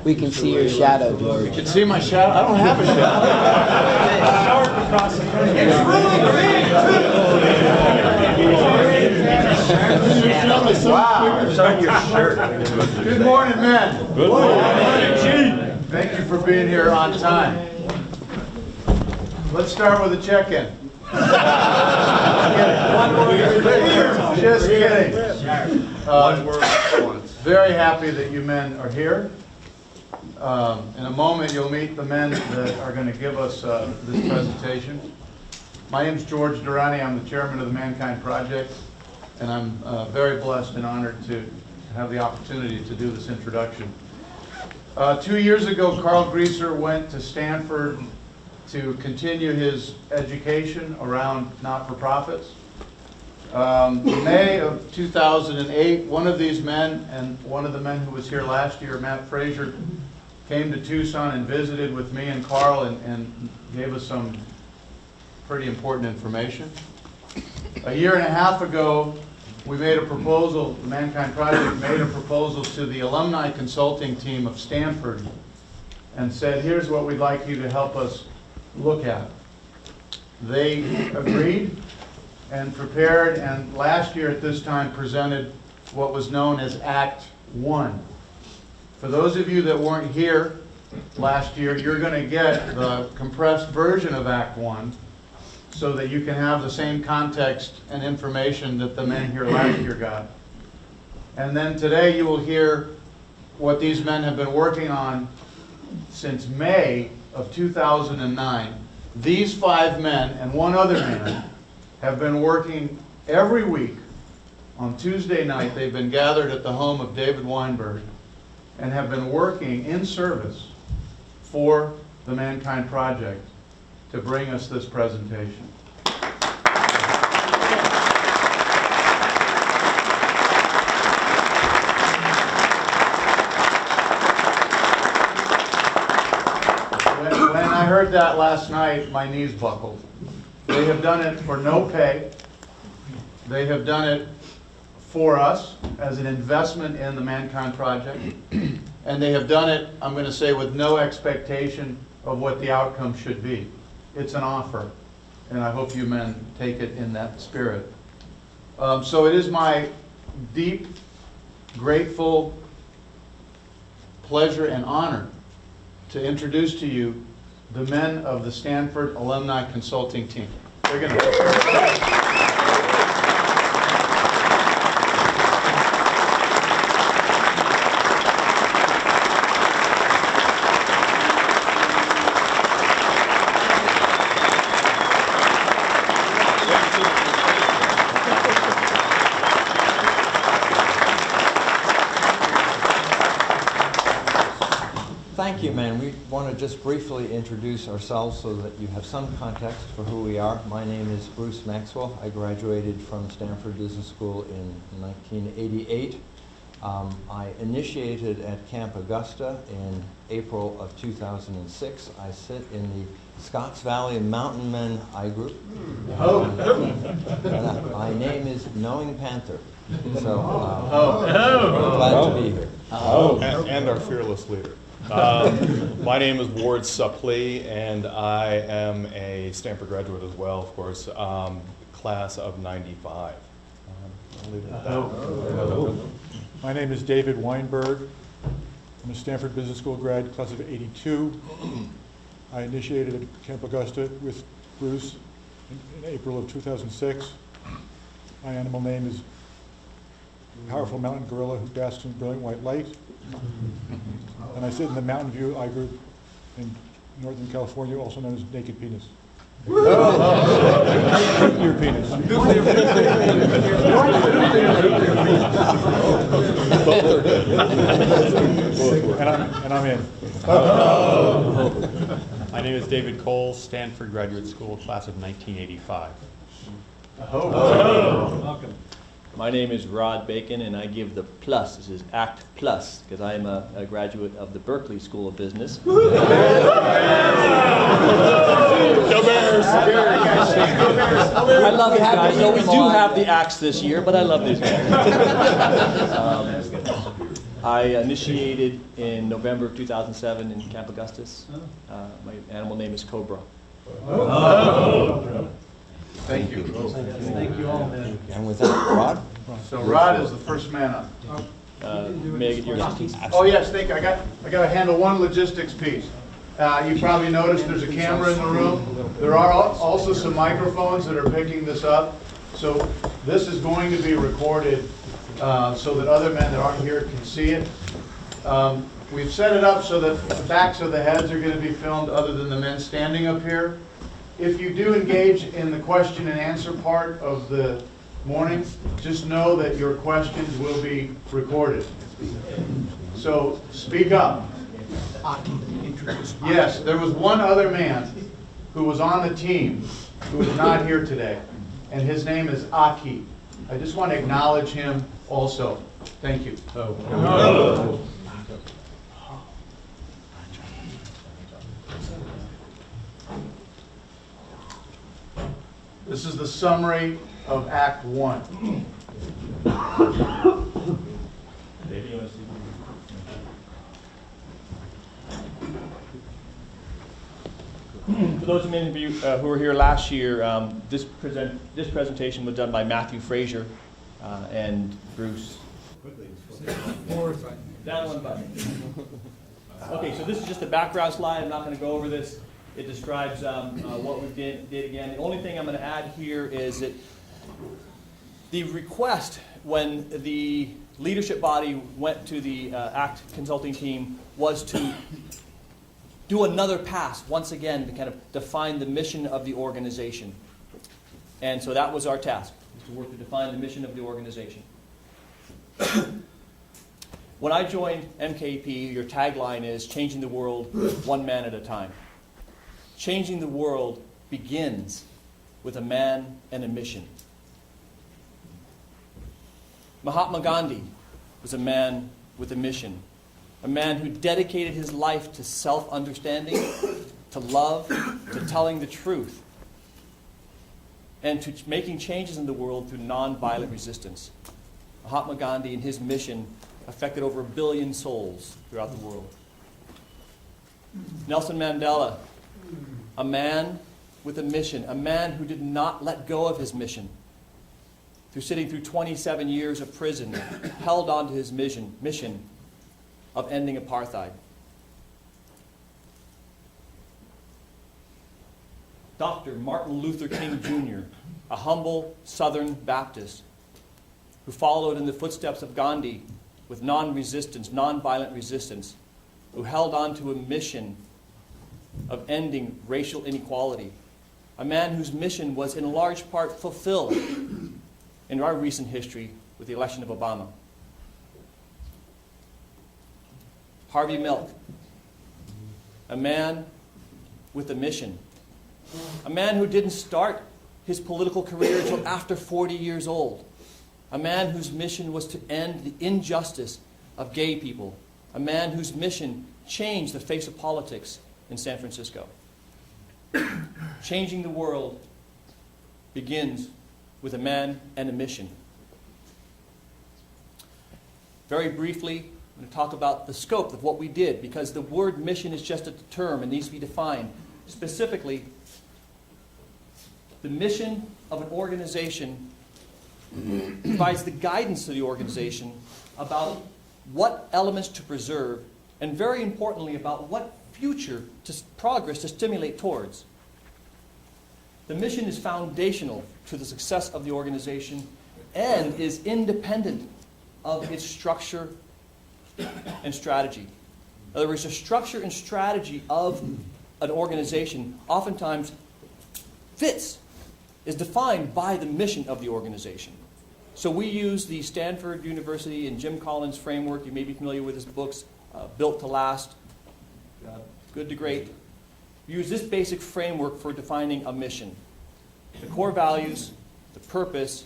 We can see your shadow, George. You can see my shadow? I don't have a shadow. Wow. Sign your shirt. Good morning, men. Good morning. Thank you for being here on time. Let's start with a check-in. Just kidding. Very happy that you men are here. In a moment, you'll meet the men that are going to give us this presentation. My name is George Durrani. I'm the chairman of the Mankind Project, and I'm very blessed and honored to have the opportunity to do this introduction. 2 years ago, Carl Greaser went to Stanford to continue his education around not-for-profits. In May of 2008, one of these men, and one of the men who was here last year, Matt Frazier, came to Tucson and visited with me and Carl and gave us some pretty important information. A year and a half ago, we made a proposal, the Mankind Project made a proposal to the alumni consulting team of Stanford and said, here's what we'd like you to help us look at. They agreed and prepared, and last year at this time presented what was known as Act 1. For those of you that weren't here last year, you're going to get the compressed version of Act 1 so that you can have the same context and information that the men here last year got. And then today you will hear what these men have been working on since May of 2009. These 5 men and one other man have been working every week. On Tuesday night, they've been gathered at the home of David Weinberg and have been working in service for the Mankind Project to bring us this presentation. When I heard that last night, my knees buckled. They have done it for no pay. They have done it for us as an investment in the Mankind Project. And they have done it, I'm going to say, with no expectation of what the outcome should be. It's an offer, and I hope you men take it in that spirit. So it is my deep, grateful pleasure and honor to introduce to you the men of the Stanford Alumni Consulting Team. They're going to Thank you, man. We want to just briefly introduce ourselves so that you have some context for who we are. My name is Bruce Maxwell. I graduated from Stanford Business School in 1988. I initiated at Camp Augusta in April of 2006. I sit in the Scotts Valley Mountain Men I Group. My name is Knowing Panther. So glad to be here. And our fearless leader. My name is Ward Suppley, and I am a Stanford graduate as well, of course, class of '95. I'll leave it at that. My name is David Weinberg. I'm a Stanford Business School grad, class of '82. I initiated at Camp Augusta with Bruce in April of 2006. My animal name is Powerful Mountain Gorilla who basks in brilliant white light. And I sit in the Mountain View I Group in Northern California, also known as Naked Penis. Nuclear penis. And I'm in. My name is David Cole, Stanford Graduate School, class of 1985. Welcome. My name is Rod Bacon, and I give the plus. This is Act Plus, because I am a graduate of the Berkeley School of Business. Go Bears! I love these guys. So we do have the acts this year, but I love these guys. I initiated in November of 2007 in Camp Augustus. My animal name is Cobra. Thank you. And with that, Rod? So Rod is the first man up. May I get your Oh, yes, thank you. I got to handle one logistics piece. You probably noticed there's a camera in the room. There are also some microphones that are picking this up. So this is going to be recorded so that other men that aren't here can see it. We've set it up so that the backs of the heads are going to be filmed other than the men standing up here. If you do engage in the question and answer part of the morning, just know that your questions will be recorded. So speak up. Yes, there was one other man who was on the team who is not here today, and his name is Aki. I just want to acknowledge him also. Thank you. This is the summary of Act 1. For those of you who were here last year, this presentation was done by Matthew Frazier and Bruce. Down one button. Okay, so this is just a background slide. I'm not going to go over this. It describes what we did again. The only thing I'm going to add here is that the request when the leadership body went to the ACT consulting team was to do another pass, once again, to kind of define the mission of the organization. And so that was our task, to work to define the mission of the organization. When I joined MKP, your tagline is changing the world one man at a time. Changing the world begins with a man and a mission. Mahatma Gandhi was a man with a mission. A man who dedicated his life to self-understanding, to love, to telling the truth, and to making changes in the world through non-violent resistance. Mahatma Gandhi and his mission affected over 1 billion souls throughout the world. Nelson Mandela, a man with a mission, a man who did not let go of his mission. Through sitting through 27 years of prison, held on to his mission of ending apartheid. Dr. Martin Luther King Jr., a humble Southern Baptist who followed in the footsteps of Gandhi with non-resistance, non-violent resistance, who held on to a mission of ending racial inequality. A man whose mission was in large part fulfilled in our recent history with the election of Obama. Harvey Milk, a man with a mission. A man who didn't start his political career until after 40 years old. A man whose mission was to end the injustice of gay people. A man whose mission changed the face of politics in San Francisco. Changing the world begins with a man and a mission. Very briefly, I'm going to talk about the scope of what we did, because the word mission is just a term and needs to be defined. Specifically, the mission of an organization provides the guidance to the organization about what elements to preserve, and very importantly, about what future progress to stimulate towards. The mission is foundational to the success of the organization and is independent of its structure and strategy. In other words, the structure and strategy of an organization oftentimes is defined by the mission of the organization. So we use the Stanford University and Jim Collins framework. You may be familiar with his books, Built to Last, Good to Great. We use this basic framework for defining a mission. The core values, the purpose,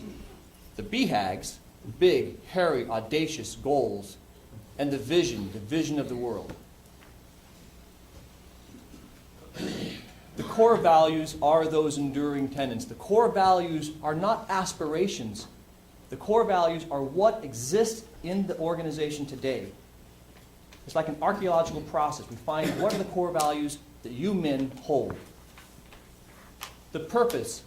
the BHAGs, big, hairy, audacious goals, and the vision of the world. The core values are those enduring tenets. The core values are not aspirations. The core values are what exists in the organization today. It's like an archaeological process. We find what are the core values that you men hold. The purpose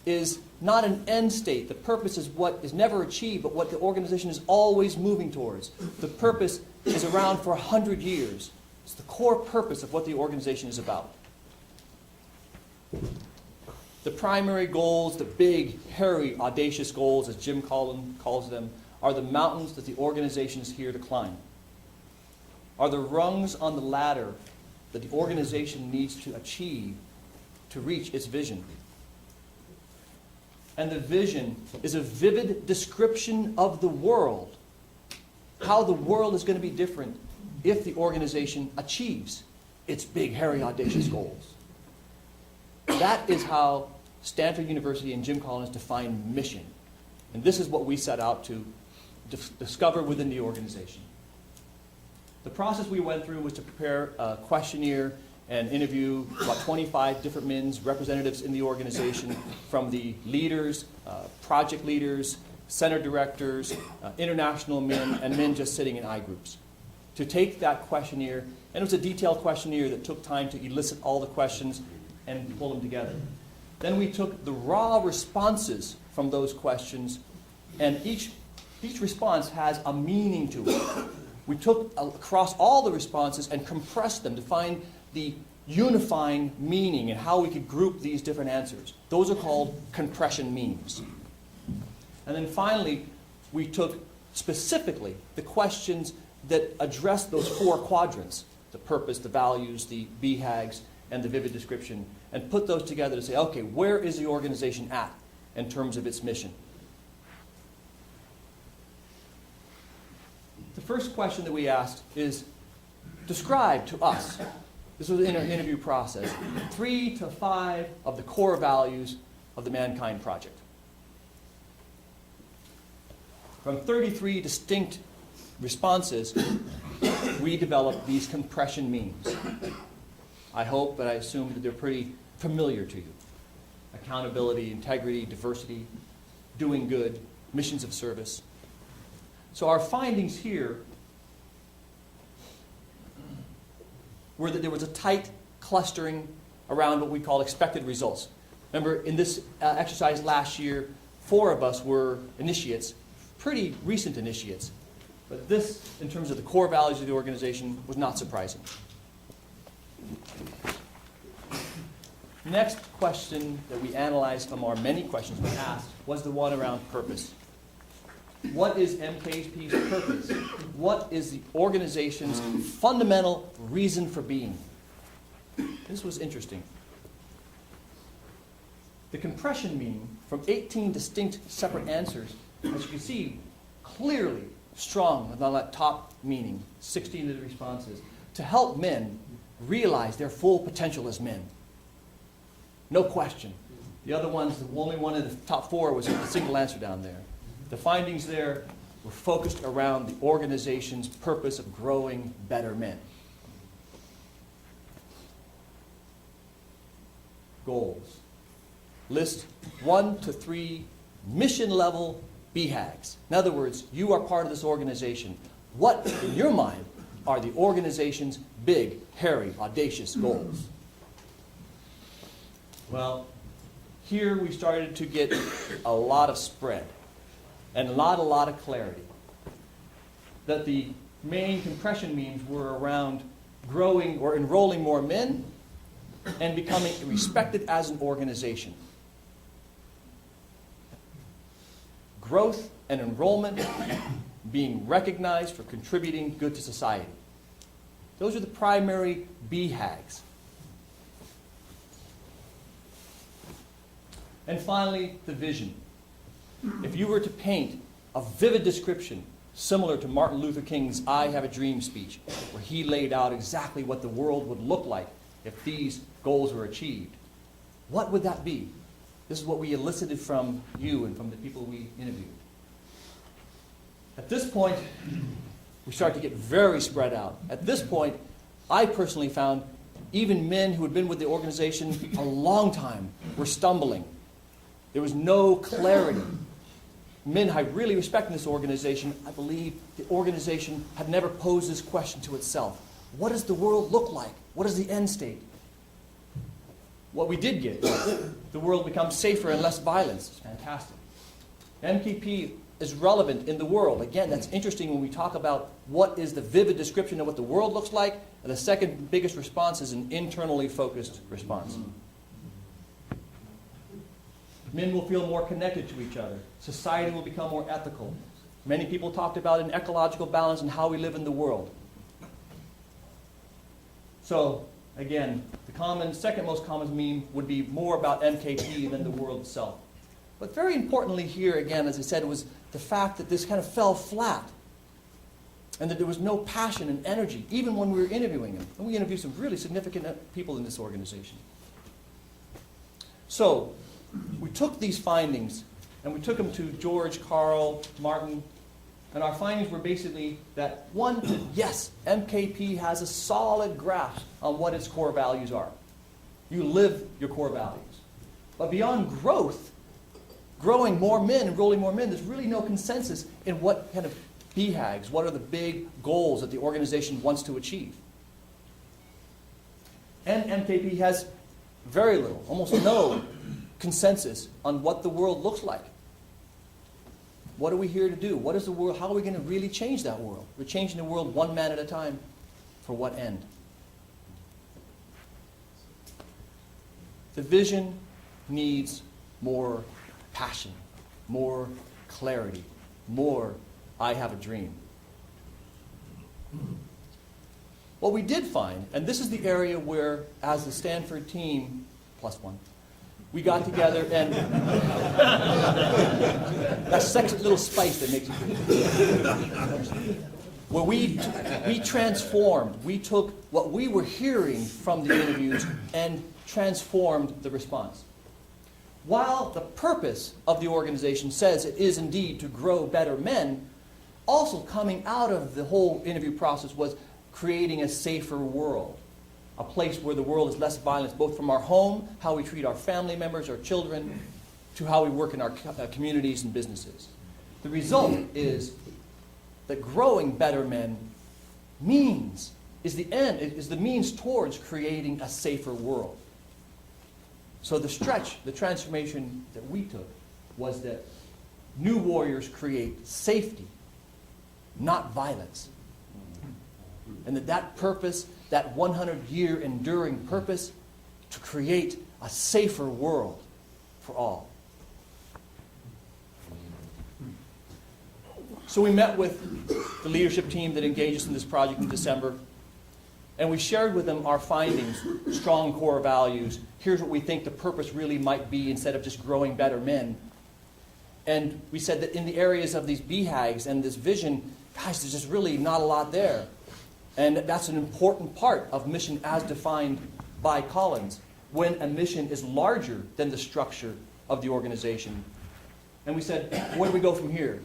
is not an end state. The purpose is what is never achieved, but what the organization is always moving towards. The purpose is around for 100 years. It's the core purpose of what the organization is about. The primary goals, the big, hairy, audacious goals, as Jim Collins calls them, are the mountains that the organization is here to climb. Are the rungs on the ladder that the organization needs to achieve to reach its vision. And the vision is a vivid description of the world, how the world is going to be different if the organization achieves its big, hairy, audacious goals. That is how Stanford University and Jim Collins define mission. And this is what we set out to discover within the organization. The process we went through was to prepare a questionnaire and interview about 25 different men's representatives in the organization, from the leaders, project leaders, center directors, international men, and men just sitting in I groups. To take that questionnaire, and it was a detailed questionnaire that took time to elicit all the questions and pull them together. Then we took the raw responses from those questions, and each response has a meaning to it. We took across all the responses and compressed them to find the unifying meaning and how we could group these different answers. Those are called compression memes. And then finally, we took specifically the questions that address those four quadrants, the purpose, the values, the BHAGs, and the vivid description, and put those together to say, okay, where is the organization at in terms of its mission? The first question that we asked is, describe to us, this was in our interview process, 3 to 5 of the core values of the Mankind Project. From 33 distinct responses, we developed these compression memes. I hope, but I assume that they're pretty familiar to you. Accountability, integrity, diversity, doing good, missions of service. So our findings here were that there was a tight clustering around what we call expected results. Remember, in this exercise last year, 4 of us were initiates, pretty recent initiates. But this, in terms of the core values of the organization, was not surprising. Next question that we analyzed from our many questions we asked was the one around purpose. What is MKP's purpose? What is the organization's fundamental reason for being? This was interesting. The compression meme, from 18 distinct separate answers, as you can see, clearly strong on that top meaning, 16 of the responses, to help men realize their full potential as men. No question. The other ones, the only one in the top 4 was a single answer down there. The findings there were focused around the organization's purpose of growing better men. Goals. List 1 to 3 mission-level BHAGs. In other words, you are part of this organization. What, in your mind, are the organization's big, hairy, audacious goals? Well, here we started to get a lot of spread and not a lot of clarity. That the main compression memes were around growing or enrolling more men and becoming respected as an organization. Growth and enrollment, being recognized for contributing good to society. Those are the primary BHAGs. And finally, the vision. If you were to paint a vivid description similar to Martin Luther King's I Have a Dream speech, where he laid out exactly what the world would look like if these goals were achieved, what would that be? This is what we elicited from you and from the people we interviewed. At this point, we start to get very spread out. At this point, I personally found even men who had been with the organization a long time were stumbling. There was no clarity. men I really respect in this organization, I believe the organization had never posed this question to itself. What does the world look like? What is the end state? What we did get was the world becomes safer and less violence. It's fantastic. MKP is relevant in the world. Again, that's interesting when we talk about what is the vivid description of what the world looks like, and the second biggest response is an internally focused response. Men will feel more connected to each other. Society will become more ethical. Many people talked about an ecological balance and how we live in the world. So, again, the second most common meme would be more about MKP than the world itself. But very importantly here, again, as I said, was the fact that this kind of fell flat and that there was no passion and energy, even when we were interviewing them. And we interviewed some really significant people in this organization. So, we took these findings and we took them to George, Carl, Martin, and our findings were basically that, one, yes, MKP has a solid grasp on what its core values are. You live your core values. But beyond growth, growing more men, enrolling more men, there's really no consensus in what kind of BHAGs, what are the big goals that the organization wants to achieve. And MKP has very little, almost no consensus on what the world looks like. What are we here to do? What is the world? How are we going to really change that world? We're changing the world one man at a time. For what end? The vision needs more passion, more clarity, more I have a dream. What we did find, and this is the area where, as the Stanford team, +1, we got together and that sexy little spice that makes you where we transformed, we took what we were hearing from the interviews and transformed the response. While the purpose of the organization says it is indeed to grow better men, also coming out of the whole interview process was creating a safer world. A place where the world is less violent, both from our home, how we treat our family members, our children, to how we work in our communities and businesses. The result is that growing better men is the means towards creating a safer world. So the transformation that we took was that new warriors create safety, not violence. And that purpose, that 100-year enduring purpose, to create a safer world for all. So we met with the leadership team that engaged us in this project in December, and we shared with them our findings, strong core values. Here's what we think the purpose really might be instead of just growing better men. And we said that in the areas of these BHAGs and this vision, guys, there's just really not a lot there. And that's an important part of mission as defined by Collins, when a mission is larger than the structure of the organization. And we said, where do we go from here?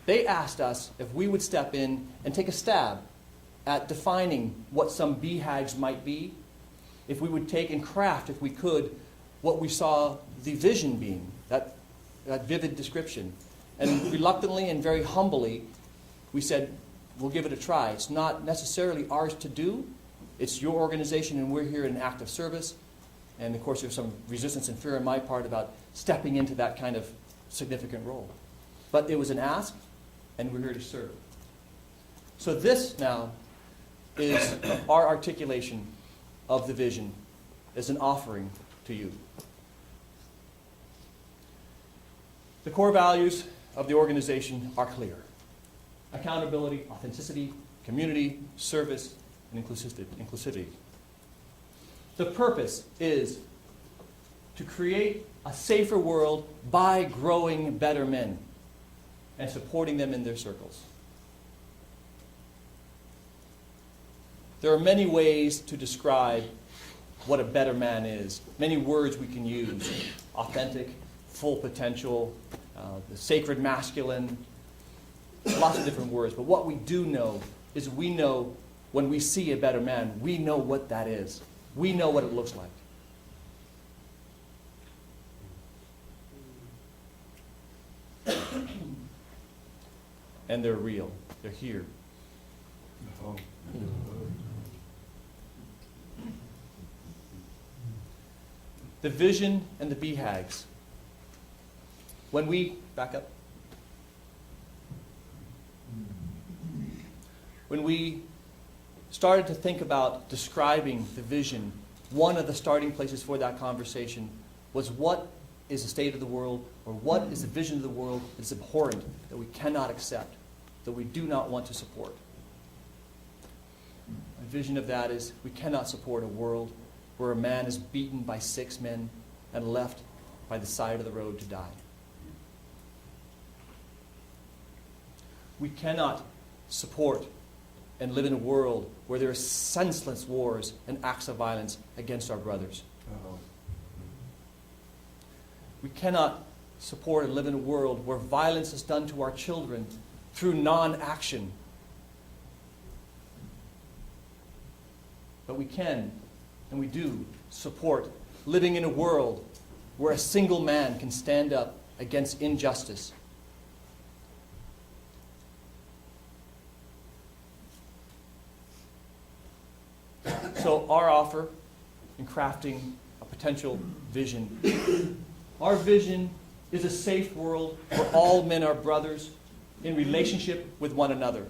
They asked us if we would step in and take a stab at defining what some BHAGs might be, if we would take and craft, if we could, what we saw the vision being, that vivid description. And reluctantly and very humbly, we said, we'll give it a try. It's not necessarily ours to do. It's your organization, and we're here in active service. And of course, there's some resistance and fear on my part about stepping into that kind of significant role. But it was an ask, and we're here to serve. So this now is our articulation of the vision as an offering to you. The core values of the organization are clear: accountability, authenticity, community, service, and inclusivity. The purpose is to create a safer world by growing better men and supporting them in their circles. There are many ways to describe what a better man is. Many words we can use: authentic, full potential, the sacred masculine, lots of different words. But what we do know is we know when we see a better man, we know what that is. We know what it looks like. and they're real. They're here. The vision and the BHAGs. When we, back up. When we started to think about describing the vision, one of the starting places for that conversation was what is the state of the world, or what is the vision of the world that is abhorrent, that we cannot accept, that we do not want to support. My vision of that is we cannot support a world where a man is beaten by 6 men and left by the side of the road to die. We cannot support and live in a world where there are senseless wars and acts of violence against our brothers. We cannot support and live in a world where violence is done to our children through non-action. But we can, and we do, support living in a world where a single man can stand up against injustice. So our offer in crafting a potential vision. Our vision is a safe world where all men are brothers in relationship with one another.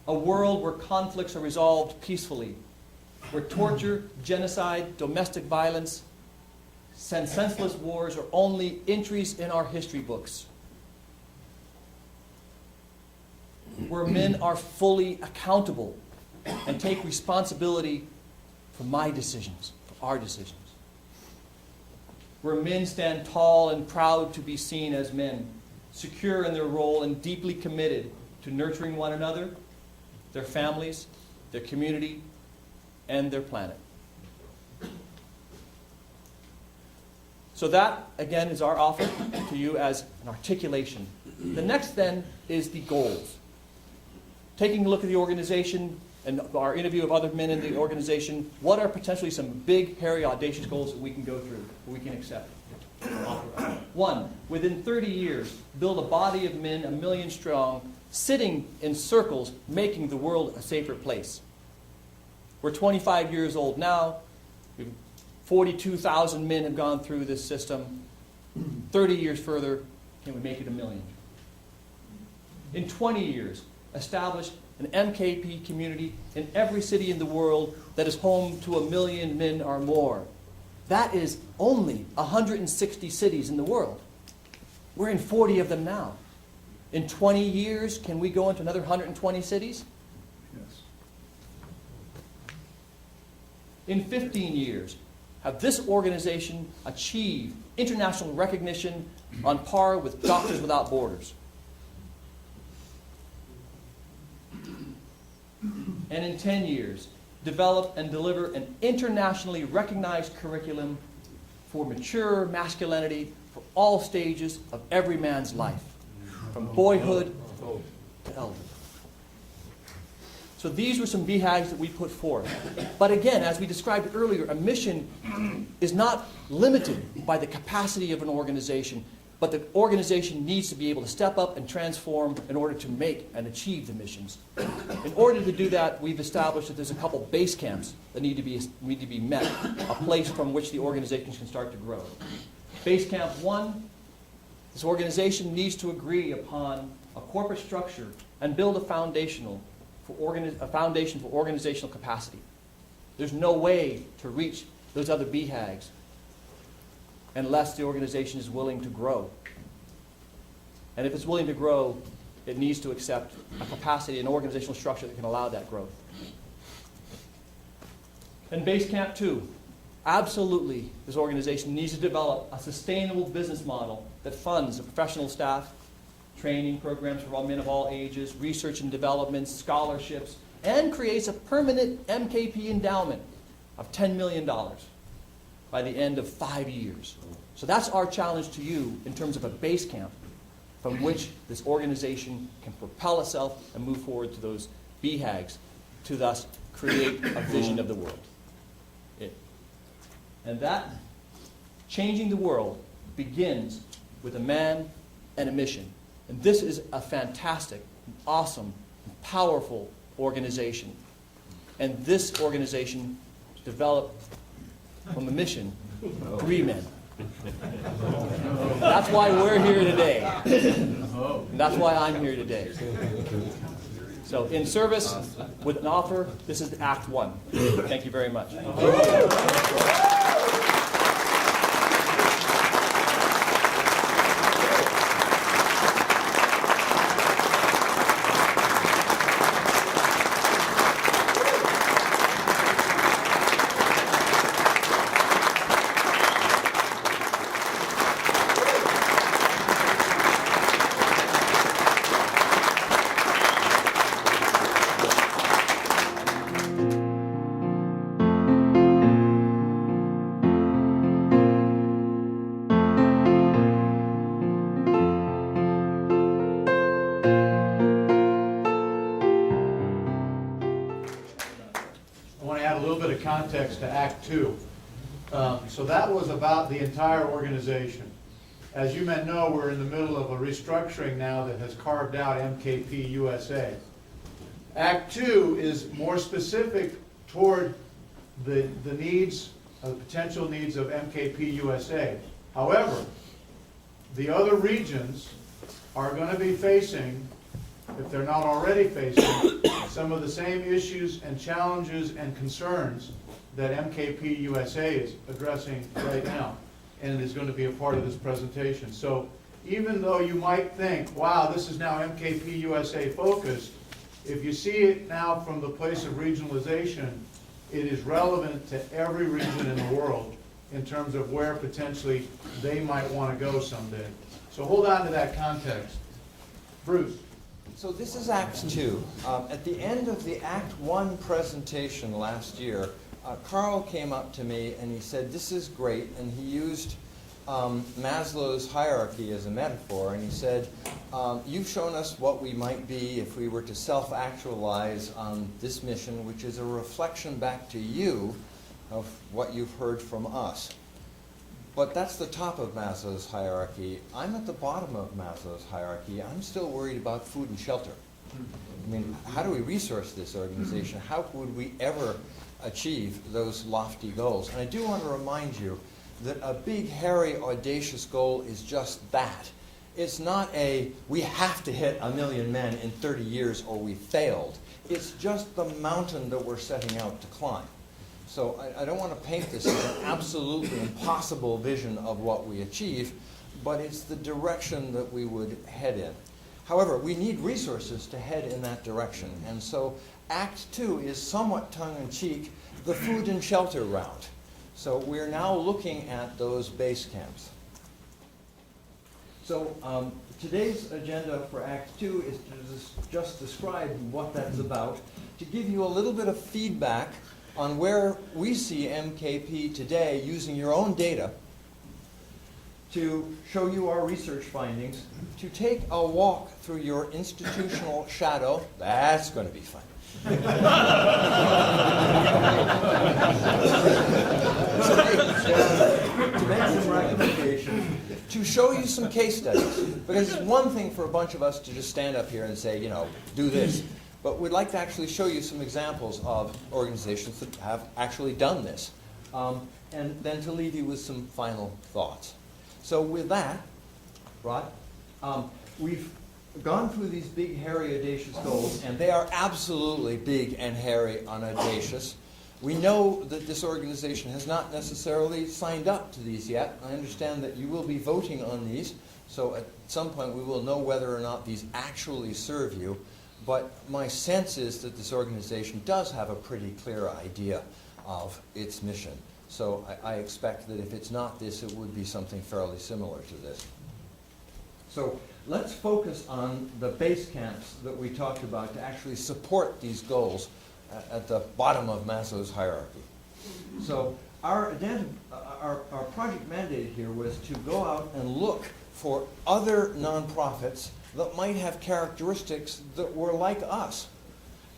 A world where conflicts are resolved peacefully, where torture, genocide, domestic violence, and senseless wars are only entries in our history books. Where men are fully accountable and take responsibility for my decisions, for our decisions. Where men stand tall and proud to be seen as men, secure in their role and deeply committed to nurturing one another, their families, their community, and their planet. So that, again, is our offer to you as an articulation. The next, then, is the goals. Taking a look at the organization and our interview of other men in the organization, what are potentially some big, hairy, audacious goals that we can go through, that we can accept? 1, within 30 years, build a body of men 1 million strong, sitting in circles, making the world a safer place. We're 25 years old now. 42,000 men have gone through this system. 30 years further, can we make it 1 million? In 20 years, establish an MKP community in every city in the world that is home to 1 million men or more. That is only 160 cities in the world. We're in 40 of them now. In 20 years, can we go into another 120 cities? Yes. In 15 years, have this organization achieved international recognition on par with Doctors Without Borders? And in 10 years, develop and deliver an internationally recognized curriculum for mature masculinity for all stages of every man's life, from boyhood to elderhood. So these were some BHAGs that we put forth. But again, as we described earlier, a mission is not limited by the capacity of an organization, but the organization needs to be able to step up and transform in order to make and achieve the missions. In order to do that, we've established that there's a couple base camps that need to be met, a place from which the organization can start to grow. Base camp 1, this organization needs to agree upon a corporate structure and build a foundation for organizational capacity. There's no way to reach those other BHAGs unless the organization is willing to grow. And if it's willing to grow, it needs to accept a capacity, an organizational structure that can allow that growth. And Base Camp 2, absolutely, this organization needs to develop a sustainable business model that funds the professional staff, training programs for all men of all ages, research and development, scholarships, and creates a permanent MKP endowment of $10 million by the end of 5 years. So that's our challenge to you in terms of a base camp from which this organization can propel itself and move forward to those BHAGs to thus create a vision of the world. And that, changing the world, begins with a man and a mission. And this is a fantastic, awesome, powerful organization. And this organization developed from a mission, 3 men. That's why we're here today. And that's why I'm here today. So in service with an offer, this is Act 1. Thank you very much. I want to add a little bit of context to Act 2. So that was about the entire organization. As you men know, we're in the middle of a restructuring now that has carved out MKP USA. Act 2 is more specific toward the needs, the potential needs of MKP USA. However, the other regions are going to be facing, if they're not already facing, some of the same issues and challenges and concerns that MKP USA is addressing right now, and is going to be a part of this presentation. So even though you might think, wow, this is now MKP USA focused, if you see it now from the place of regionalization, it is relevant to every region in the world in terms of where potentially they might want to go someday. So hold on to that context. Bruce. So this is Act 2. At the end of the Act 1 presentation last year, Carl came up to me and he said, this is great, and he used Maslow's hierarchy as a metaphor, and he said, you've shown us what we might be if we were to self-actualize on this mission, which is a reflection back to you of what you've heard from us. But that's the top of Maslow's hierarchy. I'm at the bottom of Maslow's hierarchy. I'm still worried about food and shelter. I mean, how do we resource this organization? How would we ever achieve those lofty goals? And I do want to remind you that a big, hairy, audacious goal is just that. It's not a, we have to hit 1 million men in 30 years or we failed. It's just the mountain that we're setting out to climb. So I don't want to paint this as an absolutely impossible vision of what we achieve, but it's the direction that we would head in. However, we need resources to head in that direction, and so Act 2 is somewhat tongue-in-cheek, the food and shelter route. So we're now looking at those base camps. So today's agenda for Act 2 is to just describe what that's about, to give you a little bit of feedback on where we see MKP today using your own data, to show you our research findings, to take a walk through your institutional shadow. That's going to be fun. To make some recommendations, to show you some case studies. Because it's one thing for a bunch of us to just stand up here and say, you know, do this. But we'd like to actually show you some examples of organizations that have actually done this. And then to leave you with some final thoughts. So with that, Rod, we've gone through these big, hairy, audacious goals, and they are absolutely big and hairy and audacious. We know that this organization has not necessarily signed up to these yet. I understand that you will be voting on these, so at some point we will know whether or not these actually serve you. But my sense is that this organization does have a pretty clear idea of its mission. So I expect that if it's not this, it would be something fairly similar to this. So let's focus on the base camps that we talked about to actually support these goals at the bottom of Maslow's hierarchy. So our project mandate here was to go out and look for other nonprofits that might have characteristics that were like us,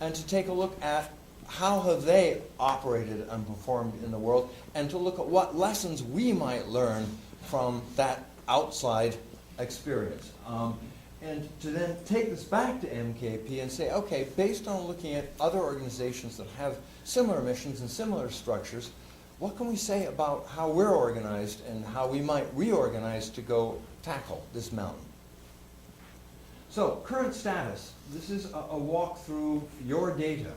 and to take a look at how have they operated and performed in the world, and to look at what lessons we might learn from that outside experience. and to then take this back to MKP and say, okay, based on looking at other organizations that have similar missions and similar structures, what can we say about how we're organized and how we might reorganize to go tackle this mountain? So, current status. This is a walk through your data.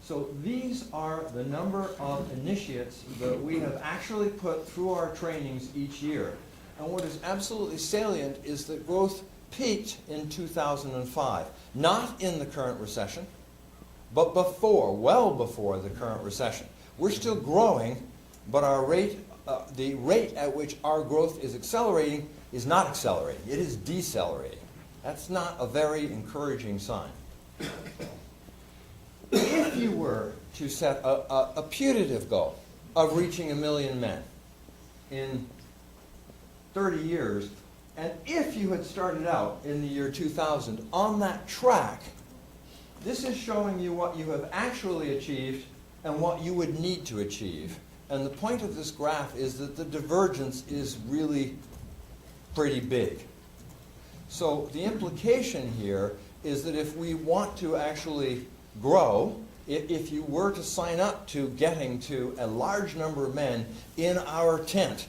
So these are the number of initiates that we have actually put through our trainings each year. And what is absolutely salient is that growth peaked in 2005. Not in the current recession, but before, well before the current recession. We're still growing, but our rate, the rate at which our growth is accelerating is not accelerating. It is decelerating. That's not a very encouraging sign. If you were to set a putative goal of reaching 1 million men in 30 years, and if you had started out in the year 2000 on that track, this is showing you what you have actually achieved and what you would need to achieve. And the point of this graph is that the divergence is really pretty big. So the implication here is that if we want to actually grow, if you were to sign up to getting to a large number of men in our tent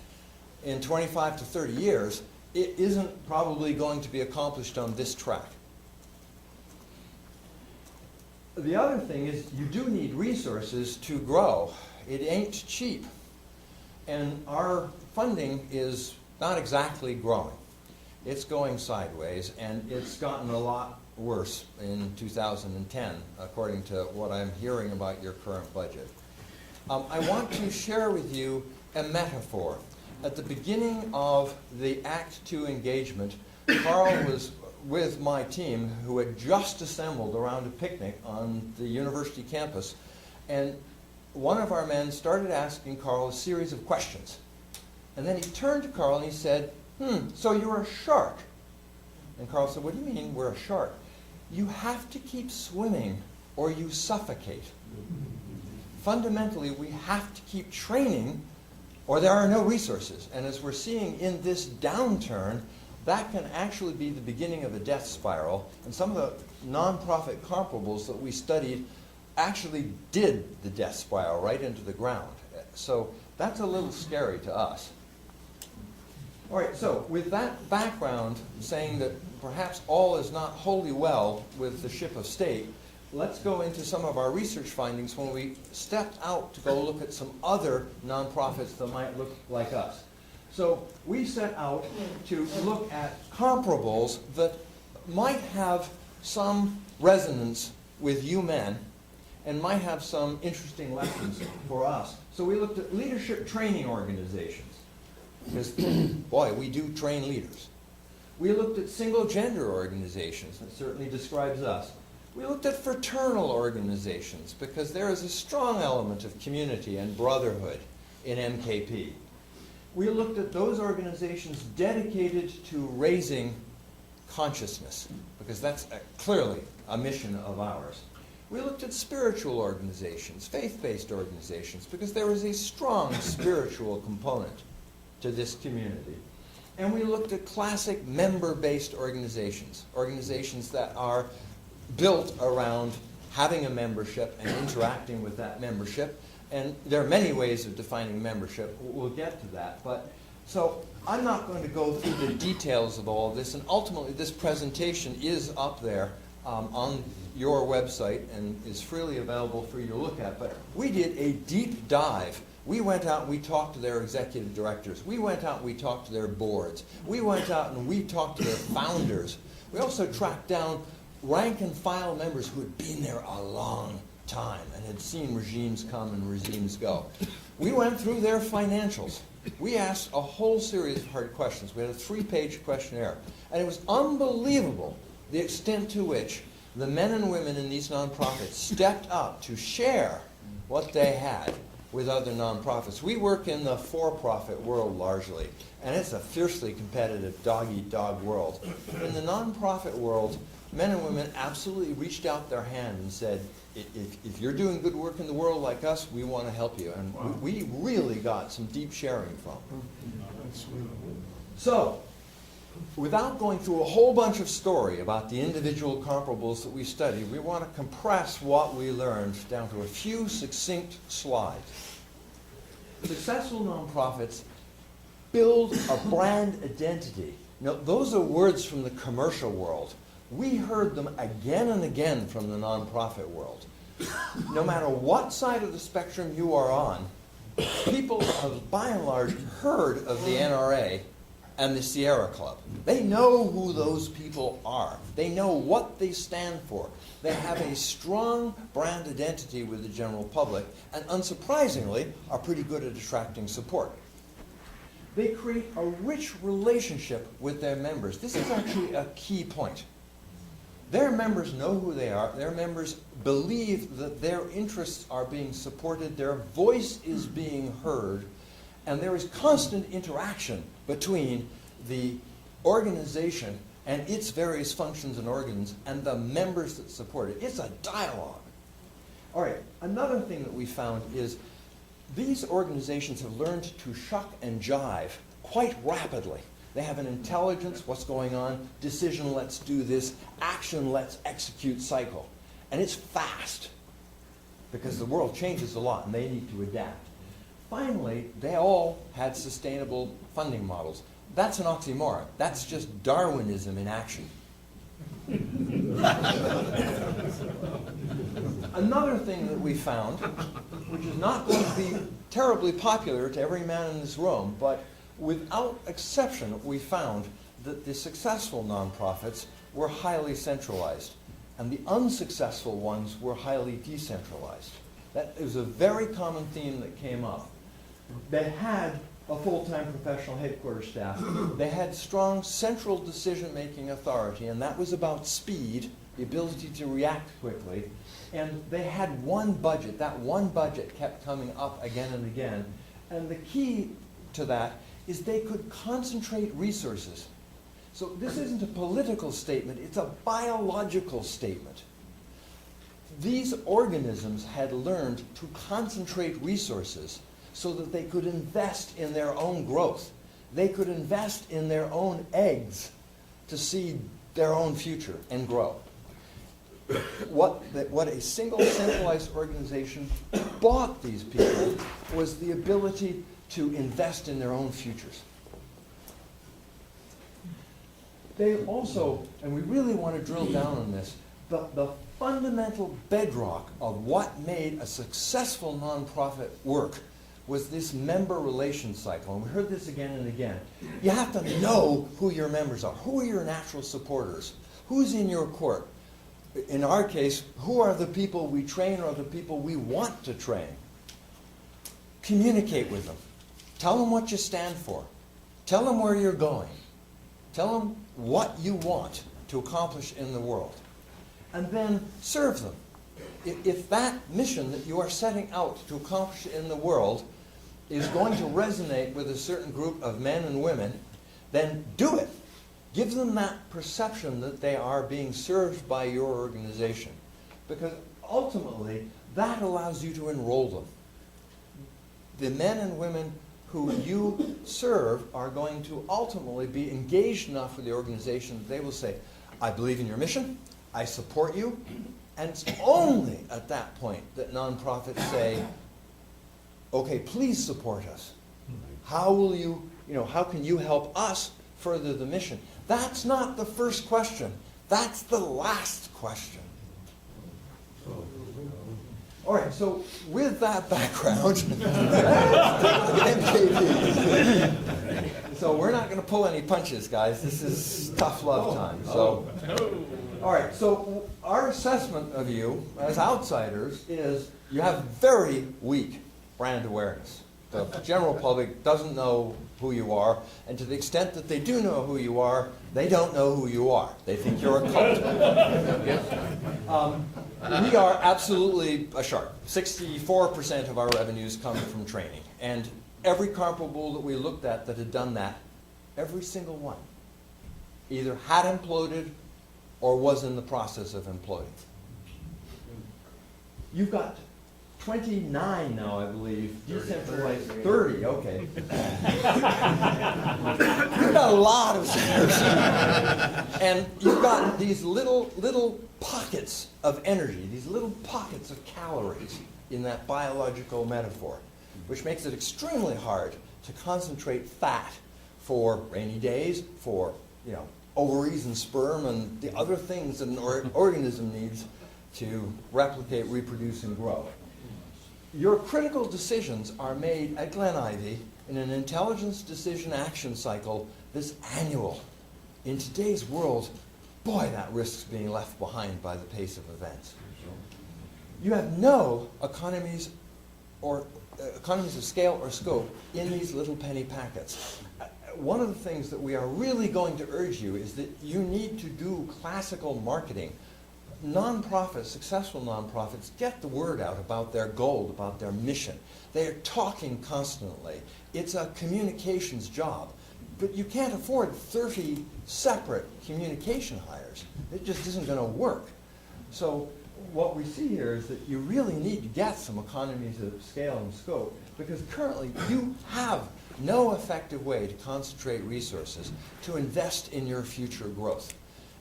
in 25 to 30 years, it isn't probably going to be accomplished on this track. The other thing is you do need resources to grow. It ain't cheap. And our funding is not exactly growing. It's going sideways, and it's gotten a lot worse in 2010, according to what I'm hearing about your current budget. I want to share with you a metaphor. At the beginning of the Act 2 engagement, Carl was with my team who had just assembled around a picnic on the university campus, and one of our men started asking Carl a series of questions. And then he turned to Carl and he said, so you're a shark. And Carl said, what do you mean we're a shark? You have to keep swimming or you suffocate. Fundamentally, we have to keep training or there are no resources. And as we're seeing in this downturn, that can actually be the beginning of a death spiral. And some of the nonprofit comparables that we studied actually did the death spiral right into the ground. So that's a little scary to us. All right, so with that background saying that perhaps all is not wholly well with the ship of state, let's go into some of our research findings when we stepped out to go look at some other nonprofits that might look like us. So we set out to look at comparables that might have some resonance with you men and might have some interesting lessons for us. So we looked at leadership training organizations. Because, boy, we do train leaders. We looked at single-gender organizations. That certainly describes us. We looked at fraternal organizations because there is a strong element of community and brotherhood in MKP. We looked at those organizations dedicated to raising consciousness because that's clearly a mission of ours. We looked at spiritual organizations, faith-based organizations, because there is a strong spiritual component to this community. And we looked at classic member-based organizations, organizations that are built around having a membership and interacting with that membership. And there are many ways of defining membership. We'll get to that. But so I'm not going to go through the details of all of this. And ultimately, this presentation is up there on your website and is freely available for you to look at. But we did a deep dive. We went out and we talked to their executive directors. We went out and we talked to their boards. We went out and we talked to their founders. We also tracked down rank and file members who had been there a long time and had seen regimes come and regimes go. We went through their financials. We asked a whole series of hard questions. We had a 3-page questionnaire. And it was unbelievable the extent to which the men and women in these nonprofits stepped up to share what they had with other nonprofits. We work in the for-profit world largely, and it's a fiercely competitive dog-eat-dog world. In the nonprofit world, men and women absolutely reached out their hand and said, if you're doing good work in the world like us, we want to help you. And we really got some deep sharing from them. So, Without going through a whole bunch of story about the individual comparables that we study, we want to compress what we learned down to a few succinct slides. Successful nonprofits build a brand identity. Now, those are words from the commercial world. We heard them again and again from the nonprofit world. No matter what side of the spectrum you are on, people have by and large heard of the NRA and the Sierra Club. They know who those people are. They know what they stand for. They have a strong brand identity with the general public, and unsurprisingly, are pretty good at attracting support. They create a rich relationship with their members. This is actually a key point. Their members know who they are. Their members believe that their interests are being supported. Their voice is being heard. And there is constant interaction between the organization and its various functions and organs and the members that support it. It's a dialogue. All right, another thing that we found is these organizations have learned to shuck and jive quite rapidly. They have an intelligence, what's going on, decision, let's do this, action, let's execute cycle. And it's fast because the world changes a lot and they need to adapt. Finally, they all had sustainable funding models. That's an oxymoron. That's just Darwinism in action. Another thing that we found, which is not going to be terribly popular to every man in this room, but without exception, we found that the successful nonprofits were highly centralized, and the unsuccessful ones were highly decentralized. That is a very common theme that came up. They had a full-time professional headquarters staff. They had strong central decision-making authority, and that was about speed, the ability to react quickly. And they had one budget. That one budget kept coming up again and again. And the key to that is they could concentrate resources. So this isn't a political statement, it's a biological statement. These organisms had learned to concentrate resources so that they could invest in their own growth. They could invest in their own eggs to seed their own future and grow. What a single centralized organization bought these people was the ability to invest in their own futures. They also, and we really want to drill down on this, the fundamental bedrock of what made a successful nonprofit work was this member relation cycle. And we heard this again and again. You have to know who your members are. Who are your natural supporters? Who's in your court? In our case, who are the people we train or the people we want to train? Communicate with them. Tell them what you stand for. Tell them where you're going. Tell them what you want to accomplish in the world. And then serve them. If that mission that you are setting out to accomplish in the world is going to resonate with a certain group of men and women, then do it. Give them that perception that they are being served by your organization. Because ultimately, that allows you to enroll them. The men and women who you serve are going to ultimately be engaged enough with the organization that they will say, I believe in your mission, I support you, and it's only at that point that nonprofits say, okay, please support us. How will you, how can you help us further the mission? That's not the first question. That's the last question. All right, so with that background, so we're not going to pull any punches, guys. This is tough love time. So, all right, so our assessment of you as outsiders is you have very weak brand awareness. The general public doesn't know who you are, and to the extent that they do know who you are, they don't know who you are. They think you're a cult. We are absolutely a shark. 64% of our revenues come from training. And every comparable that we looked at that had done that, every single one, either had imploded or was in the process of imploding. You've got 29 now, I believe. Decentralized 30, okay. You've got a lot of centers. And you've got these little pockets of energy, these little pockets of calories in that biological metaphor, which makes it extremely hard to concentrate fat for rainy days, for ovaries and sperm and the other things an organism needs to replicate, reproduce, and grow. Your critical decisions are made at Glen Ivy in an intelligence decision action cycle that's annual. In today's world, boy, that risks being left behind by the pace of events. You have no economies of scale or scope in these little penny packets. One of the things that we are really going to urge you is that you need to do classical marketing. Nonprofits, successful nonprofits, get the word out about their goal, about their mission. They are talking constantly. It's a communications job. But you can't afford 30 separate communication hires. It just isn't going to work. So what we see here is that you really need to get some economies of scale and scope, because currently you have no effective way to concentrate resources to invest in your future growth.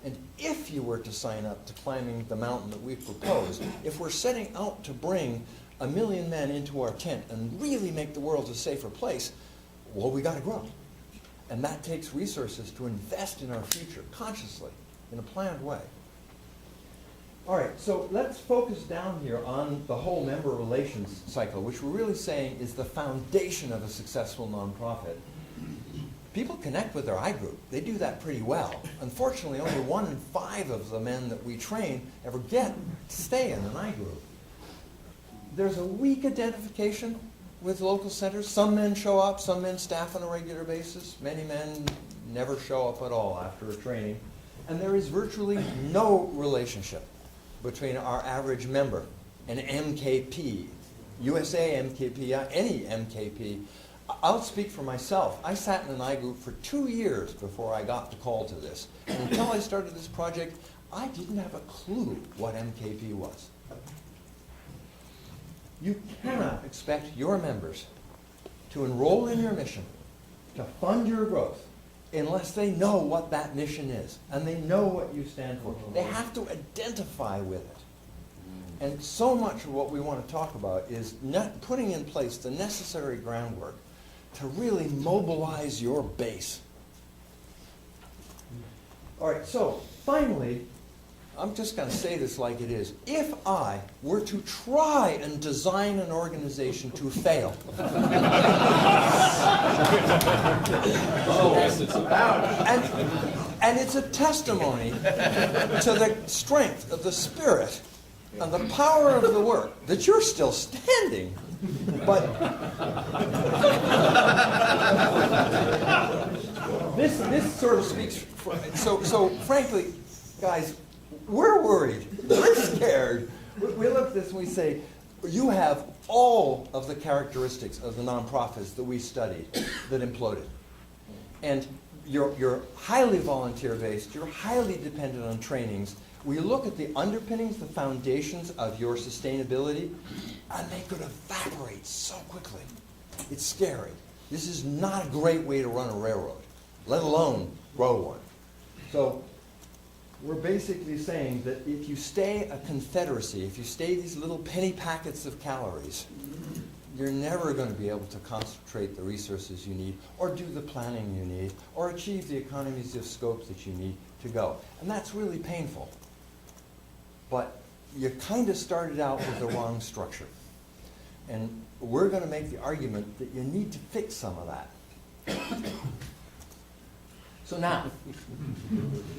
And if you were to sign up to climbing the mountain that we've proposed, if we're setting out to bring 1 million men into our tent and really make the world a safer place, well, we got to grow. And that takes resources to invest in our future consciously, in a planned way. All right, so let's focus down here on the whole member relations cycle, which we're really saying is the foundation of a successful nonprofit. People connect with their I group. They do that pretty well. Unfortunately, only 1 in 5 of the men that we train ever get to stay in an I group. There's a weak identification with local centers. Some men show up, some men staff on a regular basis. Many men never show up at all after a training. And there is virtually no relationship between our average member and MKP, USA MKP, any MKP. I'll speak for myself. I sat in an I group for 2 years before I got the call to this. And until I started this project, I didn't have a clue what MKP was. You cannot expect your members to enroll in your mission, to fund your growth, unless they know what that mission is and they know what you stand for. They have to identify with it. And so much of what we want to talk about is not putting in place the necessary groundwork to really mobilize your base. All right, so finally, I'm just going to say this like it is. If I were to try and design an organization to fail, and it's a testimony to the strength of the spirit and the power of the work that you're still standing. But this sort of speaks for, so frankly, guys, we're worried, we're scared. We look at this and we say, you have all of the characteristics of the nonprofits that we studied that imploded. And you're highly volunteer-based, you're highly dependent on trainings. We look at the underpinnings, the foundations of your sustainability, and they could evaporate so quickly. It's scary. This is not a great way to run a railroad, let alone grow one. So we're basically saying that if you stay a confederacy, if you stay these little penny packets of calories, you're never going to be able to concentrate the resources you need, or do the planning you need, or achieve the economies of scope that you need to go. And that's really painful. But you kind of started out with the wrong structure. And we're going to make the argument that you need to fix some of that. So now,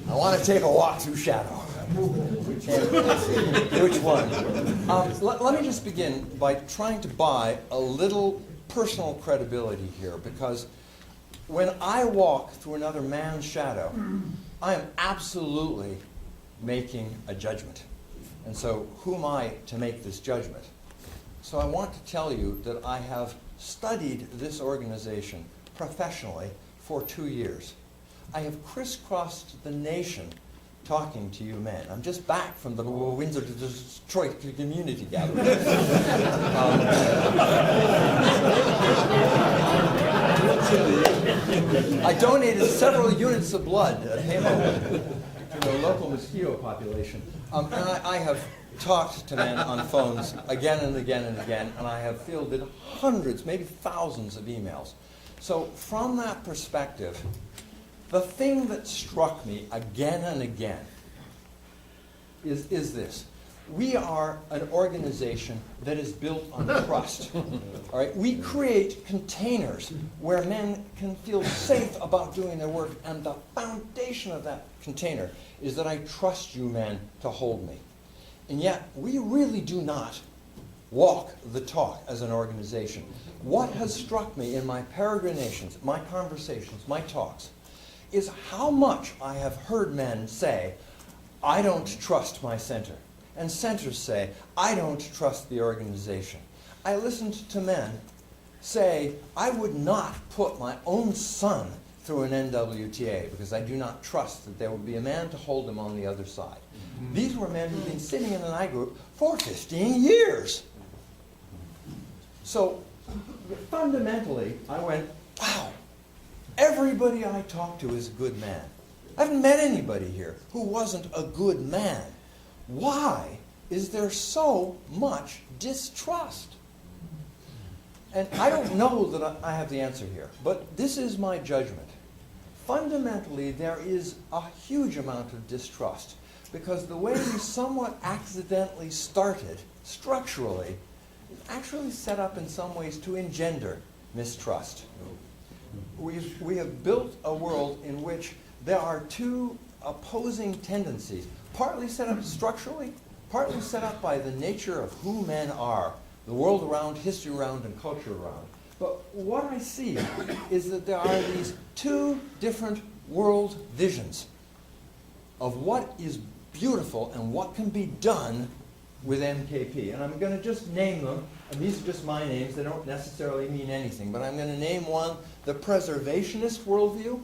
I want to take a walk through shadow. Which one? Let me just begin by trying to buy a little personal credibility here, because when I walk through another man's shadow, I am absolutely making a judgment. And so who am I to make this judgment? So I want to tell you that I have studied this organization professionally for 2 years. I have crisscrossed the nation talking to you men. I'm just back from the Windsor to Detroit community gathering. I donated several units of blood at Hamo to the local mosquito population. And I have talked to men on phones again and again and again, and I have fielded hundreds, maybe thousands of emails. So from that perspective, the thing that struck me again and again is this. We are an organization that is built on trust. All right? We create containers where men can feel safe about doing their work, and the foundation of that container is that I trust you men to hold me. And yet, we really do not walk the talk as an organization. What has struck me in my peregrinations, my conversations, my talks, is how much I have heard men say, I don't trust my center. And centers say, I don't trust the organization. I listened to men say, I would not put my own son through an NWTA because I do not trust that there would be a man to hold him on the other side. These were men who'd been sitting in an I group for 15 years. So fundamentally, I went, wow, everybody I talk to is a good man. I haven't met anybody here who wasn't a good man. Why is there so much distrust? And I don't know that I have the answer here, but this is my judgment. Fundamentally, there is a huge amount of distrust because the way we somewhat accidentally started structurally is actually set up in some ways to engender mistrust. We have built a world in which there are two opposing tendencies, partly set up structurally, partly set up by the nature of who men are, the world around, history around, and culture around. But what I see is that there are these two different world visions of what is beautiful and what can be done with MKP. And I'm going to just name them, and these are just my names, they don't necessarily mean anything, but I'm going to name one the preservationist worldview,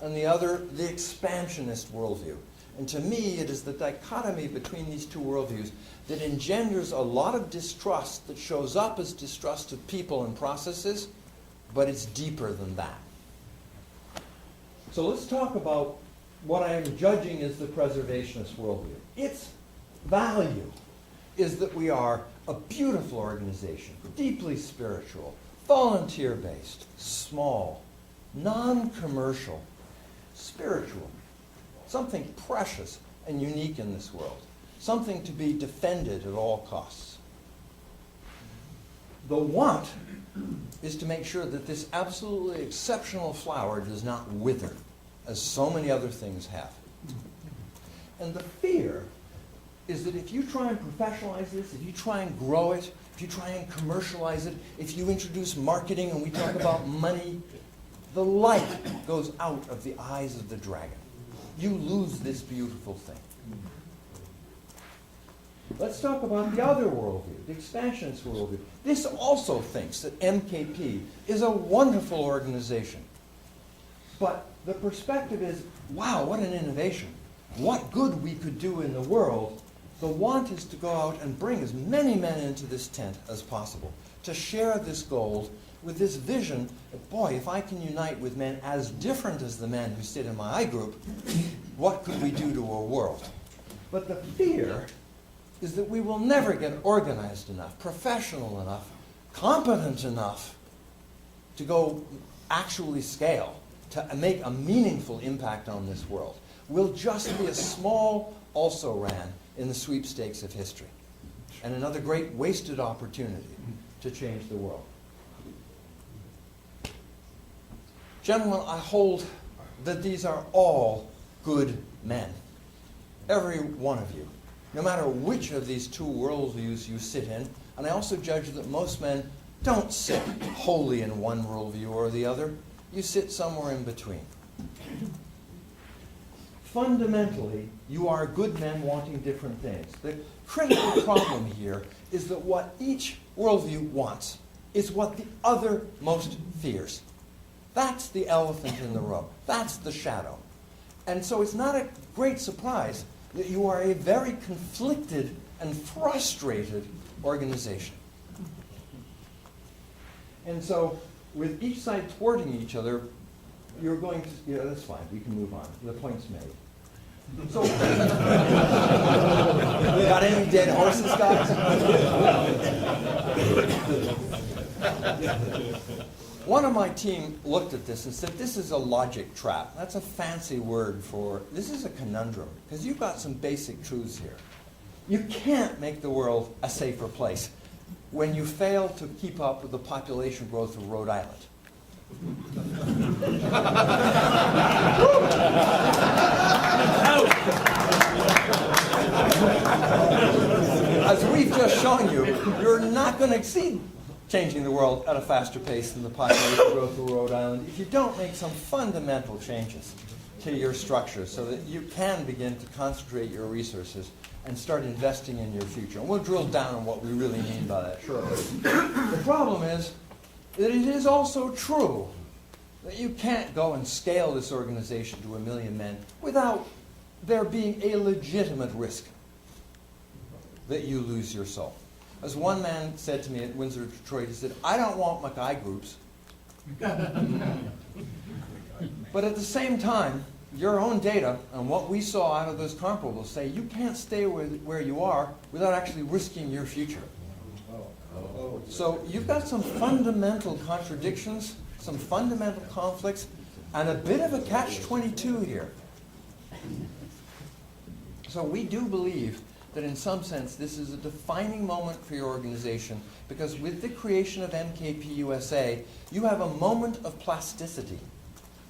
and the other the expansionist worldview. And to me, it is the dichotomy between these two worldviews that engenders a lot of distrust that shows up as distrust of people and processes, but it's deeper than that. So let's talk about what I am judging as the preservationist worldview. Its value is that we are a beautiful organization, deeply spiritual, volunteer-based, small, non-commercial, spiritual, something precious and unique in this world, something to be defended at all costs. The want is to make sure that this absolutely exceptional flower does not wither, as so many other things have. And the fear is that if you try and professionalize this, if you try and grow it, if you try and commercialize it, if you introduce marketing and we talk about money, the light goes out of the eyes of the dragon. You lose this beautiful thing. Let's talk about the other worldview, the expansionist worldview. This also thinks that MKP is a wonderful organization. But the perspective is, wow, what an innovation. What good we could do in the world. The want is to go out and bring as many men into this tent as possible, to share this gold with this vision that, boy, if I can unite with men as different as the men who sit in my I group, what could we do to a world? But the fear is that we will never get organized enough, professional enough, competent enough to go actually scale, to make a meaningful impact on this world. We'll just be a small also-ran in the sweepstakes of history, and another great wasted opportunity to change the world. Gentlemen, I hold that these are all good men. Every one of you, no matter which of these two worldviews you sit in, and I also judge that most men don't sit wholly in one worldview or the other. You sit somewhere in between. Fundamentally, you are good men wanting different things. The critical problem here is that what each worldview wants is what the other most fears. That's the elephant in the room. That's the shadow. And so it's not a great surprise that you are a very conflicted and frustrated organization. And so with each side thwarting each other, you're going to, yeah, that's fine, we can move on. The point's made. So, got any dead horses, guys? One of my team looked at this and said, this is a logic trap. That's a fancy word for, this is a conundrum, because you've got some basic truths here. You can't make the world a safer place when you fail to keep up with the population growth of Rhode Island. As we've just shown you, you're not going to exceed changing the world at a faster pace than the population growth of Rhode Island if you don't make some fundamental changes to your structure so that you can begin to concentrate your resources and start investing in your future. And we'll drill down on what we really mean by that shortly. The problem is that it is also true that you can't go and scale this organization to 1 million men without there being a legitimate risk that you lose your soul. As one man said to me at Windsor, Detroit, he said, I don't want Mackay groups. But at the same time, your own data and what we saw out of those comparables say you can't stay where you are without actually risking your future. So you've got some fundamental contradictions, some fundamental conflicts, and a bit of a catch-22 here. So we do believe that in some sense this is a defining moment for your organization, because with the creation of MKP USA, you have a moment of plasticity.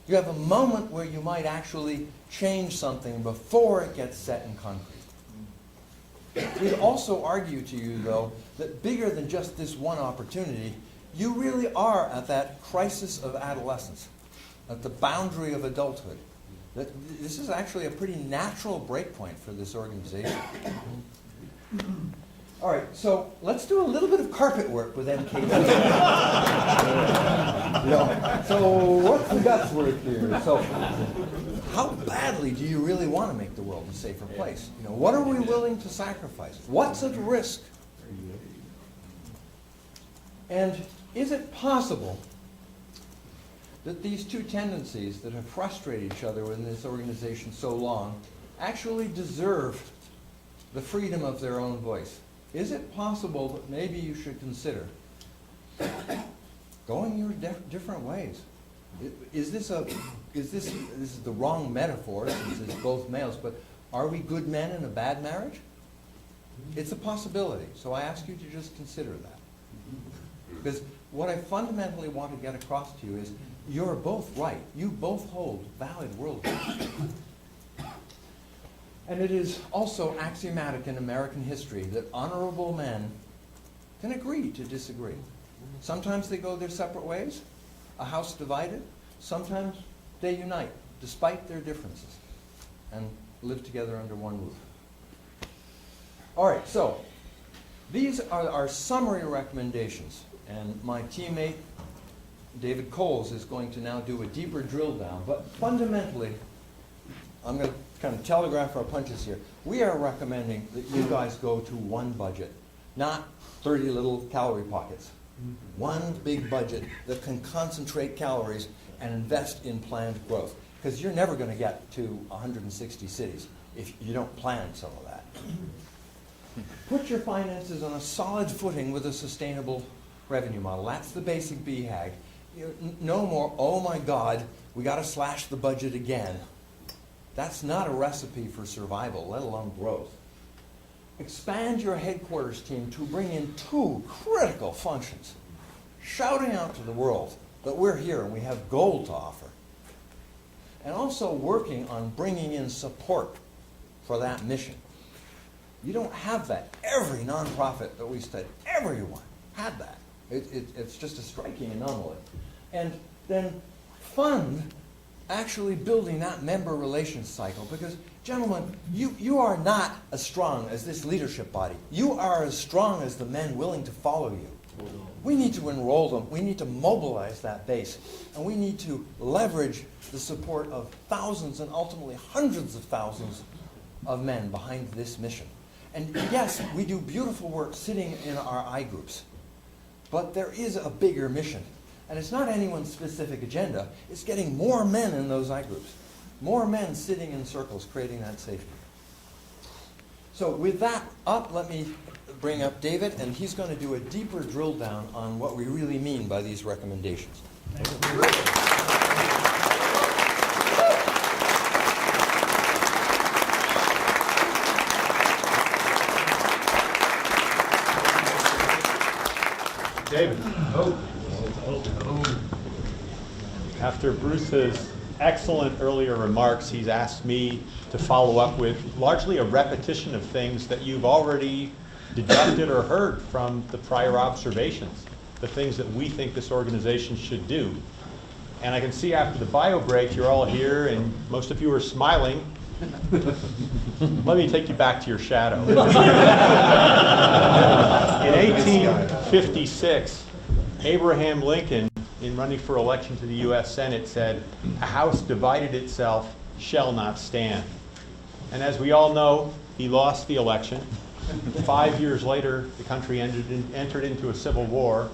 You have a moment where you might actually change something before it gets set in concrete. We'd also argue to you, though, that bigger than just this one opportunity, you really are at that crisis of adolescence, at the boundary of adulthood. That this is actually a pretty natural breakpoint for this organization. All right, so let's do a little bit of carpet work with MKP. So what's the guts work here? So how badly do you really want to make the world a safer place? What are we willing to sacrifice? What's at risk? And is it possible that these two tendencies that have frustrated each other within this organization so long actually deserve the freedom of their own voice? Is it possible that maybe you should consider going your different ways? Is this the wrong metaphor since it's both males, but are we good men in a bad marriage? It's a possibility, so I ask you to just consider that. Because what I fundamentally want to get across to you is you're both right. You both hold valid worldviews. And it is also axiomatic in American history that honorable men can agree to disagree. Sometimes they go their separate ways, a house divided. Sometimes they unite, despite their differences, and live together under one roof. All right, so these are our summary recommendations. And my teammate, David Coles, is going to now do a deeper drill down. But fundamentally, I'm going to kind of telegraph our punches here. We are recommending that you guys go to one budget, not 30 little calorie pockets. One big budget that can concentrate calories and invest in planned growth. Because you're never going to get to 160 cities if you don't plan some of that. Put your finances on a solid footing with a sustainable revenue model. That's the basic BHAG. No more, oh my God, we got to slash the budget again. That's not a recipe for survival, let alone growth. Expand your headquarters team to bring in two critical functions, shouting out to the world that we're here and we have gold to offer. And also working on bringing in support for that mission. You don't have that. Every nonprofit that we studied, everyone had that. It's just a striking anomaly. And then fund actually building that member relations cycle, because, gentlemen, you are not as strong as this leadership body. You are as strong as the men willing to follow you. We need to enroll them. We need to mobilize that base. And we need to leverage the support of thousands and ultimately hundreds of thousands of men behind this mission. And yes, we do beautiful work sitting in our I groups. But there is a bigger mission. And it's not anyone's specific agenda. It's getting more men in those I groups. More men sitting in circles creating that safety. So with that up, let me bring up David, and he's going to do a deeper drill down on what we really mean by these recommendations. David. After Bruce's excellent earlier remarks, he's asked me to follow up with largely a repetition of things that you've already deducted or heard from the prior observations, the things that we think this organization should do. And I can see after the bio break, you're all here and most of you are smiling. Let me take you back to your shadow. In 1856, Abraham Lincoln, in running for election to the U.S. Senate, said, "A house divided itself shall not stand." And as we all know, he lost the election. 5 years later, the country entered into a civil war,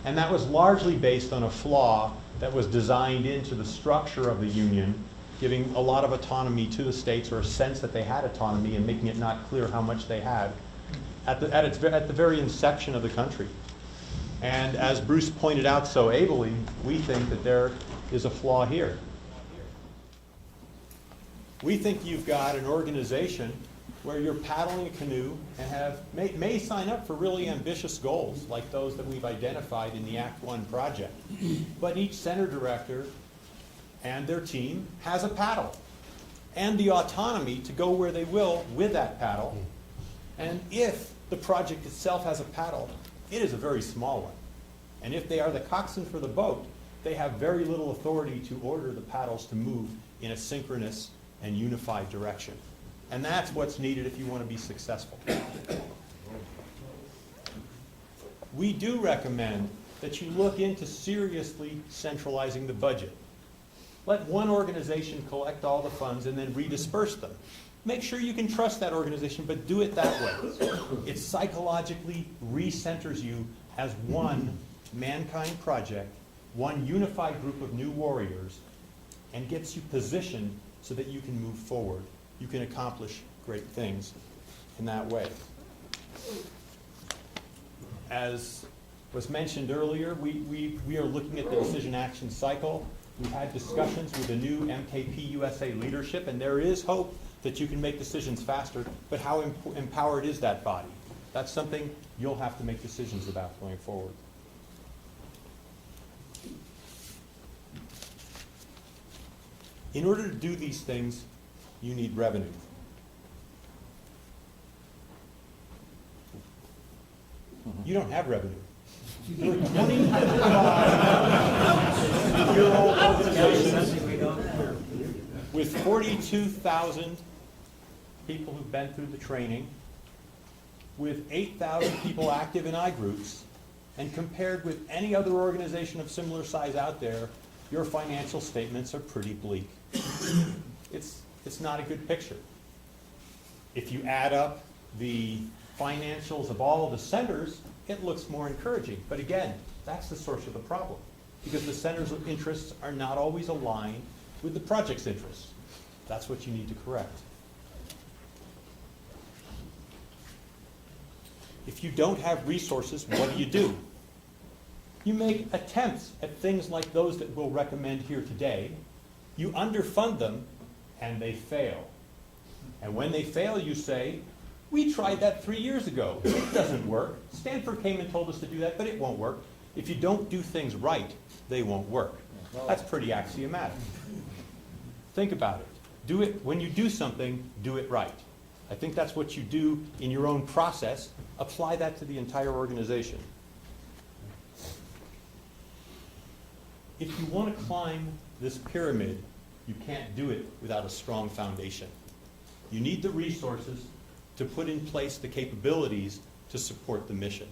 and that was largely based on a flaw that was designed into the structure of the Union, giving a lot of autonomy to the states, or a sense that they had autonomy, and making it not clear how much they had at the very inception of the country. And as Bruce pointed out so ably, we think that there is a flaw here. We think you've got an organization where you're paddling a canoe and may sign up for really ambitious goals like those that we've identified in the Act 1 project. But each center director and their team has a paddle and the autonomy to go where they will with that paddle. And if the project itself has a paddle, it is a very small one. And if they are the coxswain for the boat, they have very little authority to order the paddles to move in a synchronous and unified direction. And that's what's needed if you want to be successful. We do recommend that you look into seriously centralizing the budget. Let one organization collect all the funds and then redisperse them. Make sure you can trust that organization, but do it that way. It psychologically recenters you as one mankind project, one unified group of new warriors, and gets you positioned so that you can move forward. You can accomplish great things in that way. As was mentioned earlier, we are looking at the decision action cycle. We've had discussions with the new MKP USA leadership, and there is hope that you can make decisions faster, but how empowered is that body? That's something you'll have to make decisions about going forward. In order to do these things, you need revenue. You don't have revenue. You're a 25-year-old organization with 42,000 people who've been through the training, with 8,000 people active in I groups, and compared with any other organization of similar size out there, your financial statements are pretty bleak. It's not a good picture. If you add up the financials of all of the centers, it looks more encouraging. But again, that's the source of the problem, because the centers' interests are not always aligned with the project's interests. That's what you need to correct. If you don't have resources, what do? You make attempts at things like those that we'll recommend here today. You underfund them, and they fail. And when they fail, you say, "We tried that 3 years ago. It doesn't work. Stanford came and told us to do that, but it won't work." If you don't do things right, they won't work. That's pretty axiomatic. Think about it. Do it when you do something, do it right. I think that's what you do in your own process. Apply that to the entire organization. If you want to climb this pyramid, you can't do it without a strong foundation. You need the resources to put in place the capabilities to support the mission.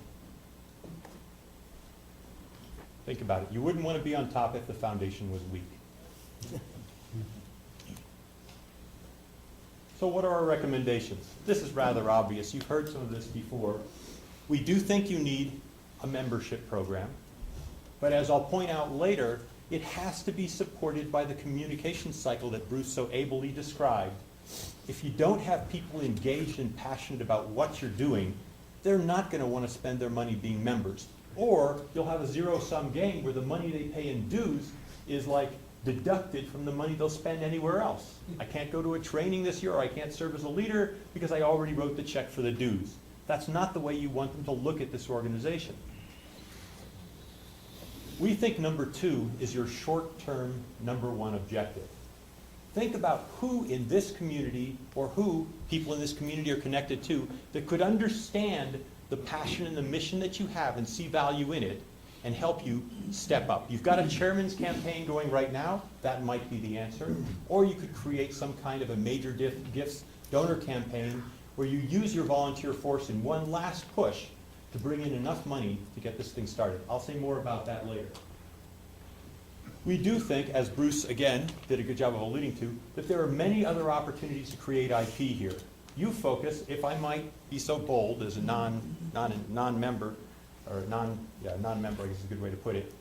Think about it. You wouldn't want to be on top if the foundation was weak. So what are our recommendations? This is rather obvious. You've heard some of this before. We do think you need a membership program, but as I'll point out later, it has to be supported by the communication cycle that Bruce so ably described. If you don't have people engaged and passionate about what you're doing, they're not going to want to spend their money being members. Or you'll have a zero-sum game where the money they pay in dues is like deducted from the money they'll spend anywhere else. I can't go to a training this year, or I can't serve as a leader because I already wrote the check for the dues. That's not the way you want them to look at this organization. We think number 2 is your short-term number 1 objective. Think about who in this community, or who people in this community are connected to, that could understand the passion and the mission that you have and see value in it and help you step up. You've got a chairman's campaign going right now. That might be the answer. Or you could create some kind of a major gifts donor campaign where you use your volunteer force in one last push to bring in enough money to get this thing started. I'll say more about that later. We do think, as Bruce, again, did a good job of alluding to, that there are many other opportunities to create IP here. You focus, if I might be so bold as a non-member, or non-member, I guess is a good way to put it.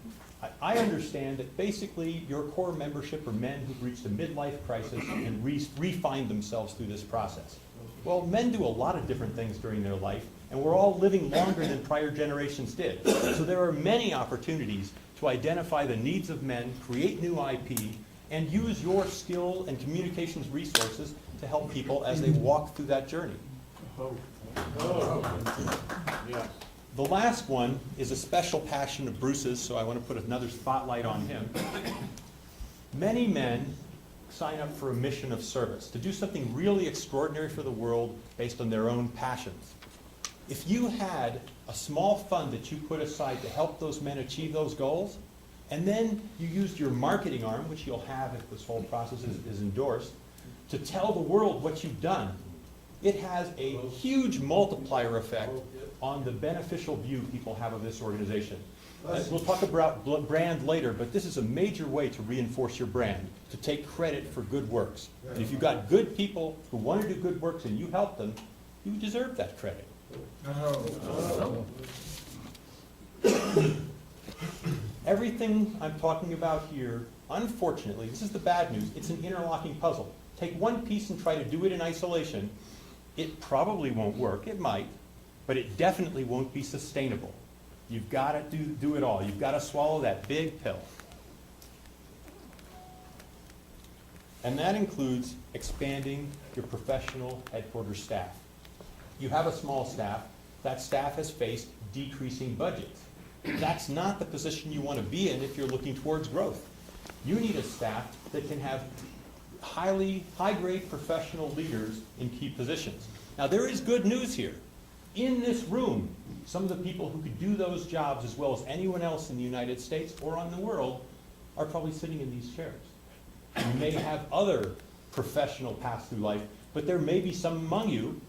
I understand that basically your core membership are men who've reached a midlife crisis and refined themselves through this process. Well, men do a lot of different things during their life, and we're all living longer than prior generations did. So there are many opportunities to identify the needs of men, create new IP, and use your skill and communications resources to help people as they walk through that journey. The last one is a special passion of Bruce's, so I want to put another spotlight on him. Many men sign up for a mission of service, to do something really extraordinary for the world based on their own passions. If you had a small fund that you put aside to help those men achieve those goals, and then you used your marketing arm, which you'll have if this whole process is endorsed, to tell the world what you've done, it has a huge multiplier effect on the beneficial view people have of this organization. We'll talk about brand later, but this is a major way to reinforce your brand, to take credit for good works. And if you've got good people who want to do good works and you help them, you deserve that credit. Everything I'm talking about here, unfortunately, this is the bad news, it's an interlocking puzzle. Take one piece and try to do it in isolation. It probably won't work, it might, but it definitely won't be sustainable. You've got to do it all. You've got to swallow that big pill. And that includes expanding your professional headquarters staff. You have a small staff. That staff has faced decreasing budgets. That's not the position you want to be in if you're looking towards growth. You need a staff that can have high-grade professional leaders in key positions. Now, there is good news here. In this room, some of the people who could do those jobs as well as anyone else in the United States or on the world are probably sitting in these chairs. You may have other professional paths through life, but there may be some among you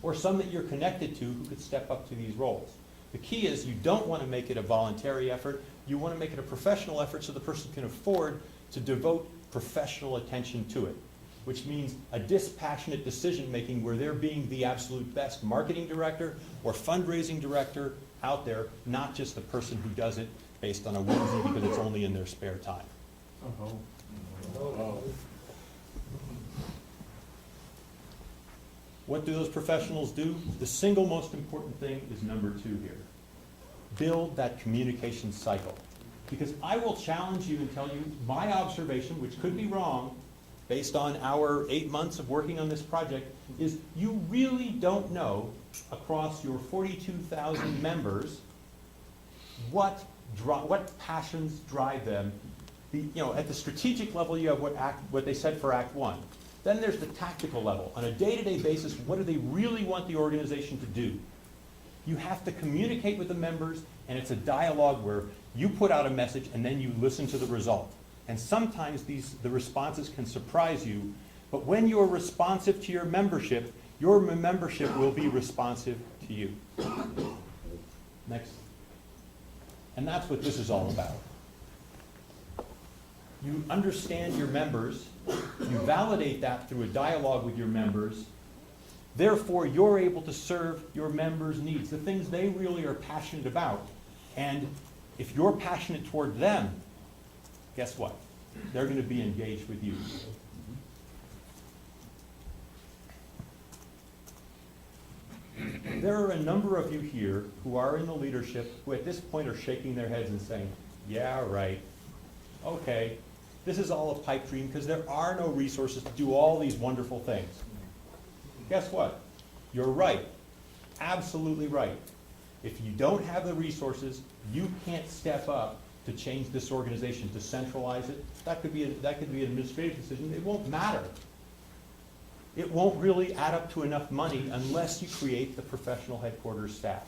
or some that you're connected to who could step up to these roles. The key is you don't want to make it a voluntary effort. You want to make it a professional effort so the person can afford to devote professional attention to it, which means a dispassionate decision-making where they're being the absolute best marketing director or fundraising director out there, not just the person who does it based on a whimsy because it's only in their spare time. What do those professionals do? The single most important thing is number 2 here. Build that communication cycle. Because I will challenge you and tell you my observation, which could be wrong, based on our 8 months of working on this project, is you really don't know across your 42,000 members what passions drive them. At the strategic level, you have what they said for Act 1. Then there's the tactical level. On a day-to-day basis, what do they really want the organization to do? You have to communicate with the members, and it's a dialogue where you put out a message and then you listen to the result. And sometimes the responses can surprise you, but when you're responsive to your membership will be responsive to you. Next. And that's what this is all about. You understand your members, you validate that through a dialogue with your members, therefore you're able to serve your members' needs, the things they really are passionate about. And if you're passionate toward them, guess what? They're going to be engaged with you. There are a number of you here who are in the leadership who at this point are shaking their heads and saying, yeah, right, okay, this is all a pipe dream because there are no resources to do all these wonderful things. Guess what? You're right. Absolutely right. If you don't have the resources, you can't step up to change this organization, to centralize it. That could be an administrative decision. It won't matter. It won't really add up to enough money unless you create the professional headquarters staff.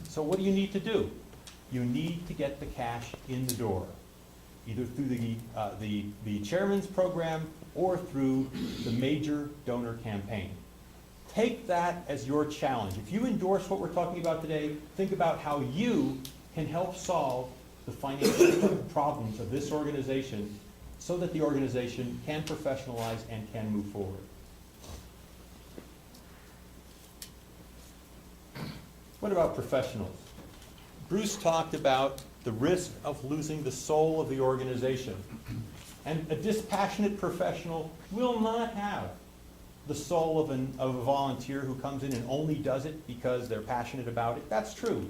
So what do you need to do? You need to get the cash in the door, either through the chairman's program or through the major donor campaign. Take that as your challenge. If you endorse what we're talking about today, think about how you can help solve the financial problems of this organization so that the organization can professionalize and can move forward. What about professionals? Bruce talked about the risk of losing the soul of the organization. And a dispassionate professional will not have the soul of a volunteer who comes in and only does it because they're passionate about it. That's true.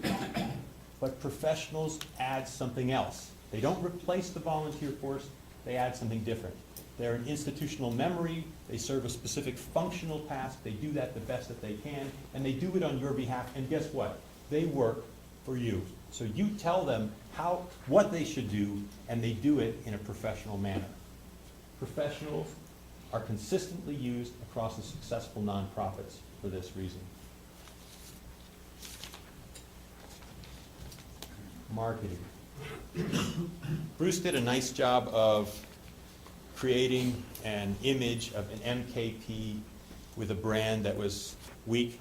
But professionals add something else. They don't replace the volunteer force, they add something different. They're an institutional memory, they serve a specific functional task, they do that the best that they can, and they do it on your behalf, and guess what? They work for you. So you tell them what they should do, and they do it in a professional manner. Professionals are consistently used across the successful nonprofits for this reason. Marketing. Bruce did a nice job of creating an image of an MKP with a brand that was weak,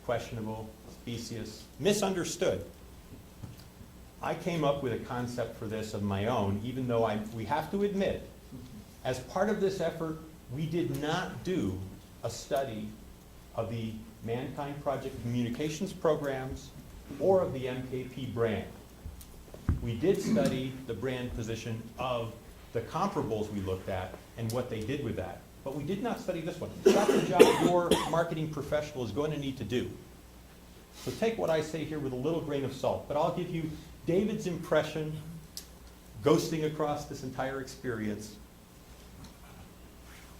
questionable, specious, misunderstood. I came up with a concept for this of my own, even though we have to admit, as part of this effort, we did not do a study of the Mankind Project communications programs or of the MKP brand. We did study the brand position of the comparables we looked at and what they did with that. But we did not study this one. That's the job your marketing professional is going to need to do. So take what I say here with a little grain of salt, but I'll give you David's impression, ghosting across this entire experience.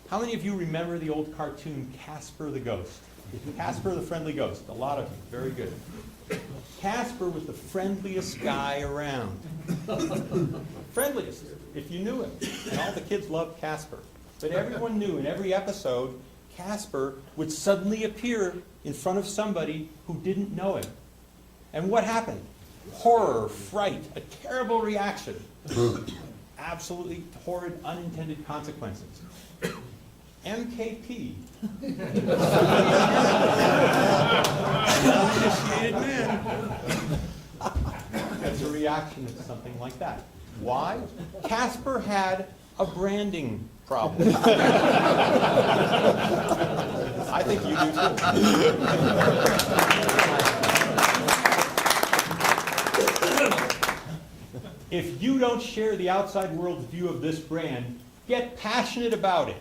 How many of you remember the old cartoon Casper the Ghost? Casper the Friendly Ghost. A lot of you. Very good. Casper was the friendliest guy around. Friendliest, if you knew him. And all the kids loved Casper. But everyone knew in every episode, Casper would suddenly appear in front of somebody who didn't know him. And what happened? Horror, fright, a terrible reaction. Absolutely horrid, unintended consequences. MKP. Uninitiated man. That's a reaction to something like that. Why? Casper had a branding problem. I think you do too. If you don't share the outside world's view of this brand, get passionate about it.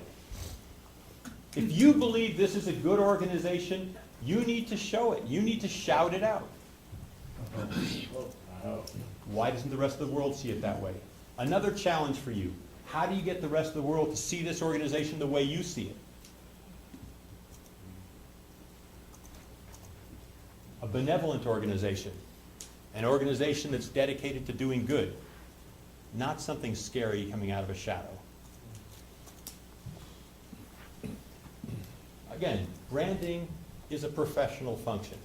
If you believe this is a good organization, you need to show it. You need to shout it out. Why doesn't the rest of the world see it that way? Another challenge for you. How do you get the rest of the world to see this organization the way you see it? A benevolent organization. An organization that's dedicated to doing good. Not something scary coming out of a shadow. Again, branding is a professional function.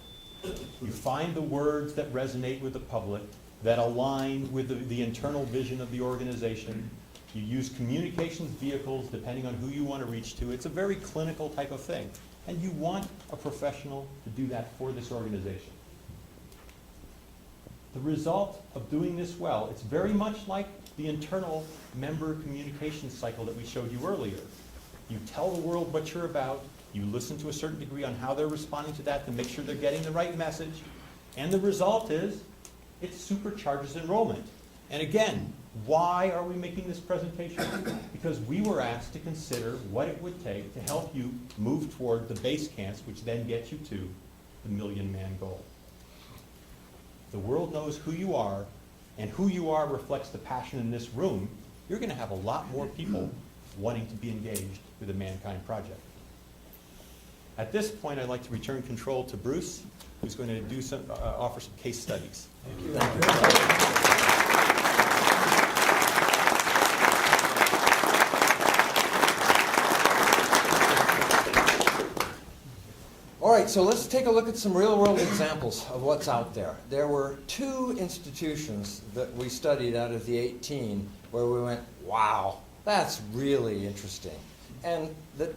You find the words that resonate with the public, that align with the internal vision of the organization. You use communications vehicles depending on who you want to reach to. It's a very clinical type of thing. And you want a professional to do that for this organization. The result of doing this well, it's very much like the internal member communication cycle that we showed you earlier. You tell the world what you're about, you listen to a certain degree on how they're responding to that to make sure they're getting the right message, and the result is it supercharges enrollment. And again, why are we making this presentation? Because we were asked to consider what it would take to help you move toward the base camps, which then get you to the million-man goal. The world knows who you are, and who you are reflects the passion in this room. You're going to have a lot more people wanting to be engaged with the Mankind Project. At this point, I'd like to return control to Bruce, who's going to do offer some case studies. All right, so let's take a look at some real-world examples of what's out there. There were 2 institutions that we studied out of the 18 where we went, wow, that's really interesting. And that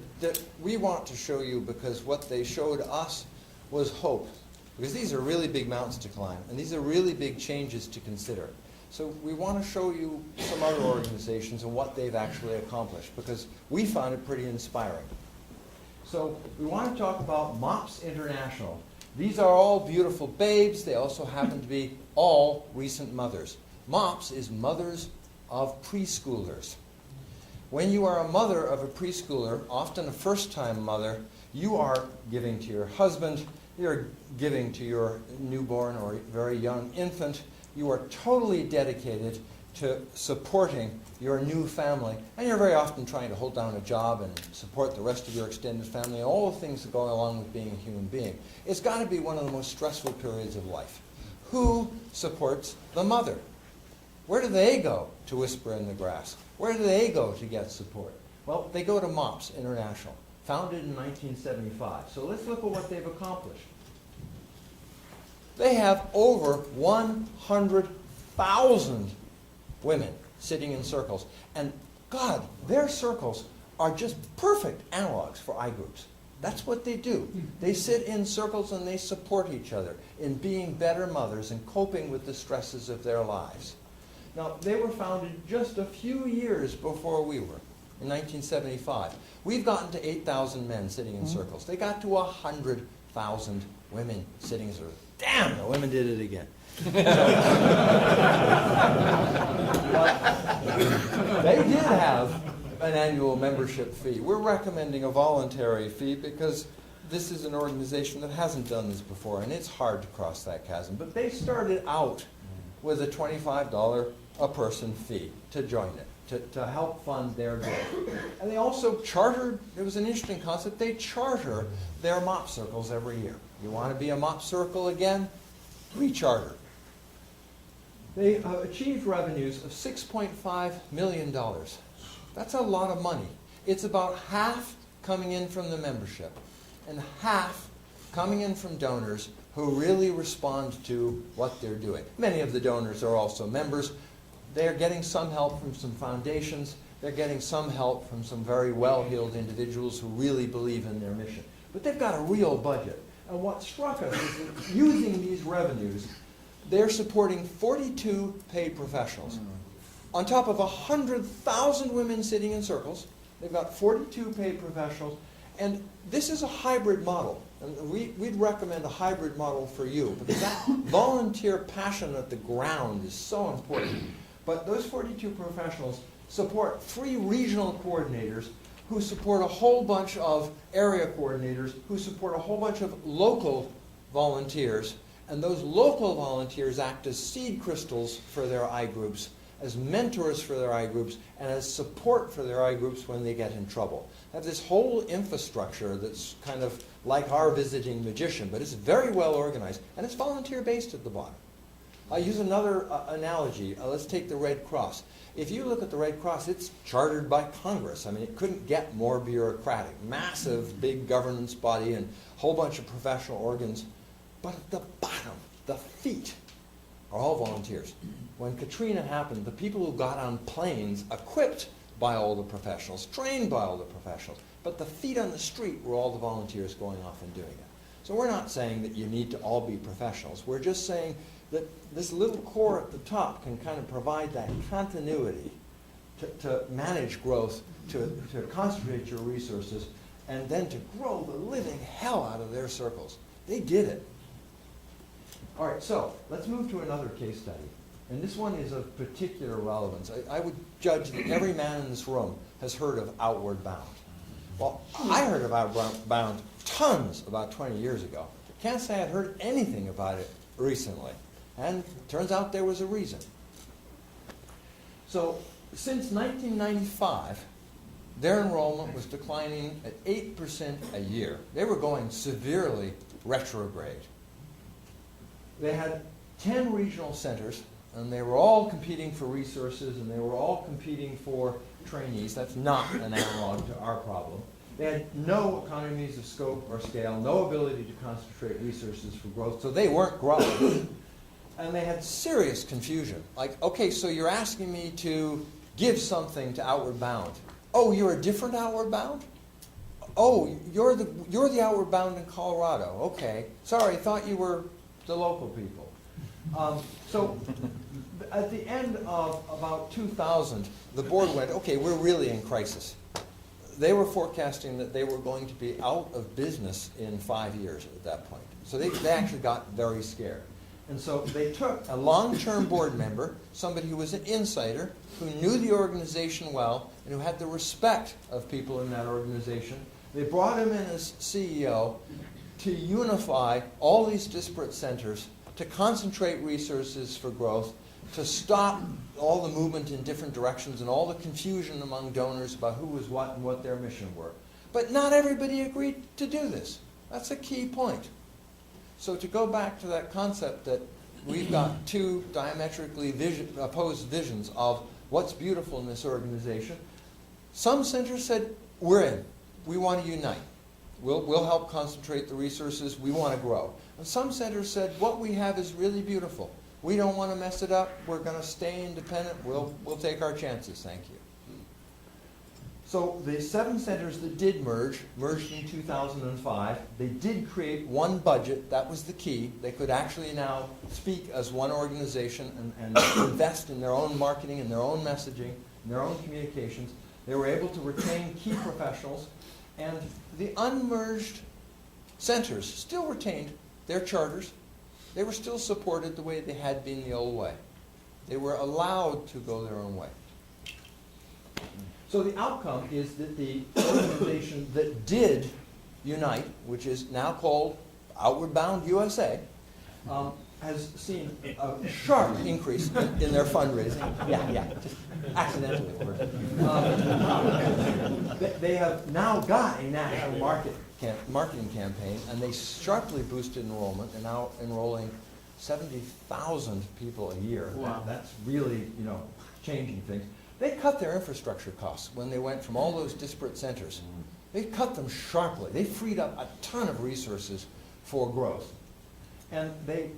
we want to show you because what they showed us was hope. Because these are really big mountains to climb, and these are really big changes to consider. So we want to show you some other organizations and what they've actually accomplished, because we found it pretty inspiring. So we want to talk about MOPS International. These are all beautiful babes. They also happen to be all recent mothers. MOPS is Mothers of Preschoolers. When you are a mother of a preschooler, often a first-time mother, you are giving to your husband, you're giving to your newborn or very young infant. You are totally dedicated to supporting your new family, and you're very often trying to hold down a job and support the rest of your extended family and all the things that go along with being a human being. It's got to be one of the most stressful periods of life. Who supports the mother? Where do they go to whisper in the grass? Where do they go to get support? Well, they go to MOPS International, founded in 1975. So let's look at what they've accomplished. They have over 100,000 women sitting in circles. And God, their circles are just perfect analogs for iGroups. That's what they do. They sit in circles and they support each other in being better mothers and coping with the stresses of their lives. Now, they were founded just a few years before we were, in 1975. We've gotten to 8,000 men sitting in circles. They got to 100,000 women sitting in circles. Damn, the women did it again. They did have an annual membership fee. We're recommending a voluntary fee because this is an organization that hasn't done this before, and it's hard to cross that chasm. But they started out with a $25 a person fee to join it, to help fund their growth. And they also chartered, it was an interesting concept, they charter their MOP circles every year. You want to be a MOP circle again? Recharter. They achieved revenues of $6.5 million. That's a lot of money. It's about half coming in from the membership and half coming in from donors who really respond to what they're doing. Many of the donors are also members. They're getting some help from some foundations. They're getting some help from some very well-heeled individuals who really believe in their mission. But they've got a real budget. And what struck us is that using these revenues, they're supporting 42 paid professionals. On top of 100,000 women sitting in circles, they've got 42 paid professionals. And this is a hybrid model. And we'd recommend a hybrid model for you, because that volunteer passion at the ground is so important. But those 42 professionals support 3 regional coordinators who support a whole bunch of area coordinators who support a whole bunch of local volunteers. And those local volunteers act as seed crystals for their iGroups, as mentors for their iGroups, and as support for their iGroups when they get in trouble. They have this whole infrastructure that's kind of like our visiting magician, but it's very well organized, and it's volunteer-based at the bottom. I'll use another analogy. Let's take the Red Cross. If you look at the Red Cross, it's chartered by Congress. I mean, it couldn't get more bureaucratic. Massive, big governance body and a whole bunch of professional organs. But at the bottom, the feet, are all volunteers. When Katrina happened, the people who got on planes equipped by all the professionals, trained by all the professionals, but the feet on the street were all the volunteers going off and doing it. So we're not saying that you need to all be professionals. We're just saying that this little core at the top can kind of provide that continuity to manage growth, to concentrate your resources, and then to grow the living hell out of their circles. They did it. All right, so let's move to another case study. And this one is of particular relevance. I would judge that every man in this room has heard of Outward Bound. Well, I heard of Outward Bound tons about 20 years ago. Can't say I'd heard anything about it recently. And it turns out there was a reason. So since 1995, their enrollment was declining at 8% a year. They were going severely retrograde. They had 10 regional centers, and they were all competing for resources, and they were all competing for trainees. That's not an analog to our problem. They had no economies of scope or scale, no ability to concentrate resources for growth, so they weren't growing. And they had serious confusion. Like, okay, so you're asking me to give something to Outward Bound. Oh, you're a different Outward Bound? Oh, you're the Outward Bound in Colorado. Okay. Sorry, I thought you were the local people. So at the end of about 2000, the board went, okay, we're really in crisis. They were forecasting that they were going to be out of business in 5 years at that point. So they actually got very scared. And so they took a long-term board member, somebody who was an insider, who knew the organization well, and who had the respect of people in that organization. They brought him in as CEO to unify all these disparate centers, to concentrate resources for growth, to stop all the movement in different directions and all the confusion among donors about who was what and what their mission were. But not everybody agreed to do this. That's a key point. So to go back to that concept that we've got two diametrically opposed visions of what's beautiful in this organization, some centers said, we're in. We want to unite. We'll help concentrate the resources. We want to grow. And some centers said, what we have is really beautiful. We don't want to mess it up. We're going to stay independent. We'll take our chances. Thank you. So the 7 centers that did merged in 2005. They did create one budget. That was the key. They could actually now speak as one organization and invest in their own marketing and their own messaging and their own communications. They were able to retain key professionals. And the unmerged centers still retained their charters. They were still supported the way they had been the old way. They were allowed to go their own way. So the outcome is that the organization that did unite, which is now called Outward Bound USA, has seen a sharp increase in their fundraising. Yeah, just accidentally. They have now got a national marketing campaign, and they sharply boosted enrollment, and now enrolling 70,000 people a year. Wow. That's really, changing things. They cut their infrastructure costs when they went from all those disparate centers. They cut them sharply. They freed up a ton of resources for growth. And they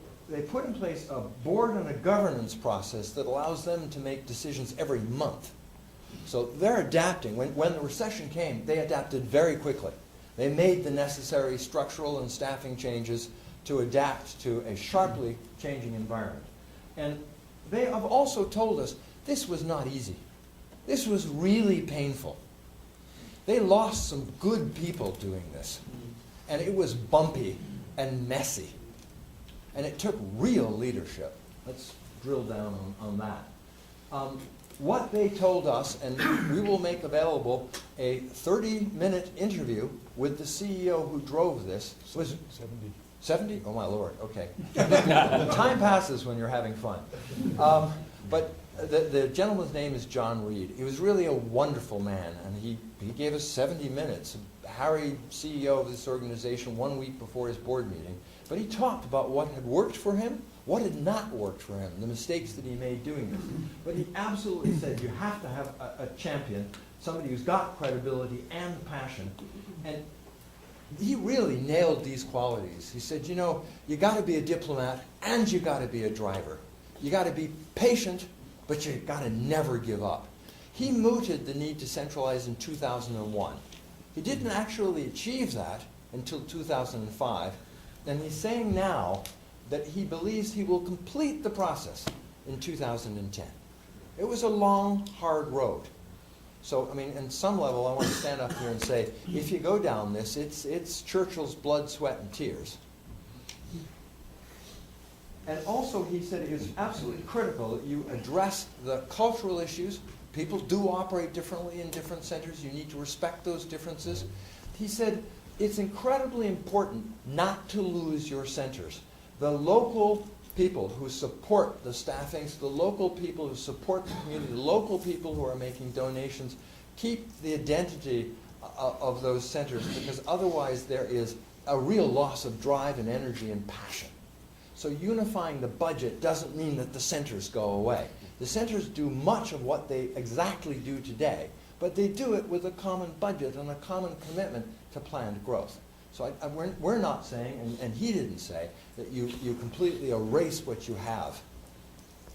put in place a board and a governance process that allows them to make decisions every month. So they're adapting. When the recession came, they adapted very quickly. They made the necessary structural and staffing changes to adapt to a sharply changing environment. And they have also told us this was not easy. This was really painful. They lost some good people doing this. And it was bumpy and messy. And it took real leadership. Let's drill down on that. What they told us, and we will make available a 30-minute interview with the CEO who drove this, was 70. 70? Oh, my Lord. Okay. Time passes when you're having fun. But the gentleman's name is John Reed. He was really a wonderful man, and he gave us 70 minutes. Harry, CEO of this organization, 1 week before his board meeting. But he talked about what had worked for him, what had not worked for him, the mistakes that he made doing this. But he absolutely said you have to have a champion, somebody who's got credibility and passion. And he really nailed these qualities. He said, you got to be a diplomat and you got to be a driver. You got to be patient, but you got to never give up. He mooted the need to centralize in 2001. He didn't actually achieve that until 2005. And he's saying now that he believes he will complete the process in 2010. It was a long, hard road. So, I mean, in some level, I want to stand up here and say, if you go down this, it's Churchill's blood, sweat, and tears. And also, he said it is absolutely critical that you address the cultural issues. People do operate differently in different centers. You need to respect those differences. He said it's incredibly important not to lose your centers. The local people who support the staffings, the local people who support the community, the local people who are making donations, keep the identity of those centers, because otherwise there is a real loss of drive and energy and passion. So unifying the budget doesn't mean that the centers go away. The centers do much of what they exactly do today, but they do it with a common budget and a common commitment to planned growth. So we're not saying, and he didn't say, that you completely erase what you have.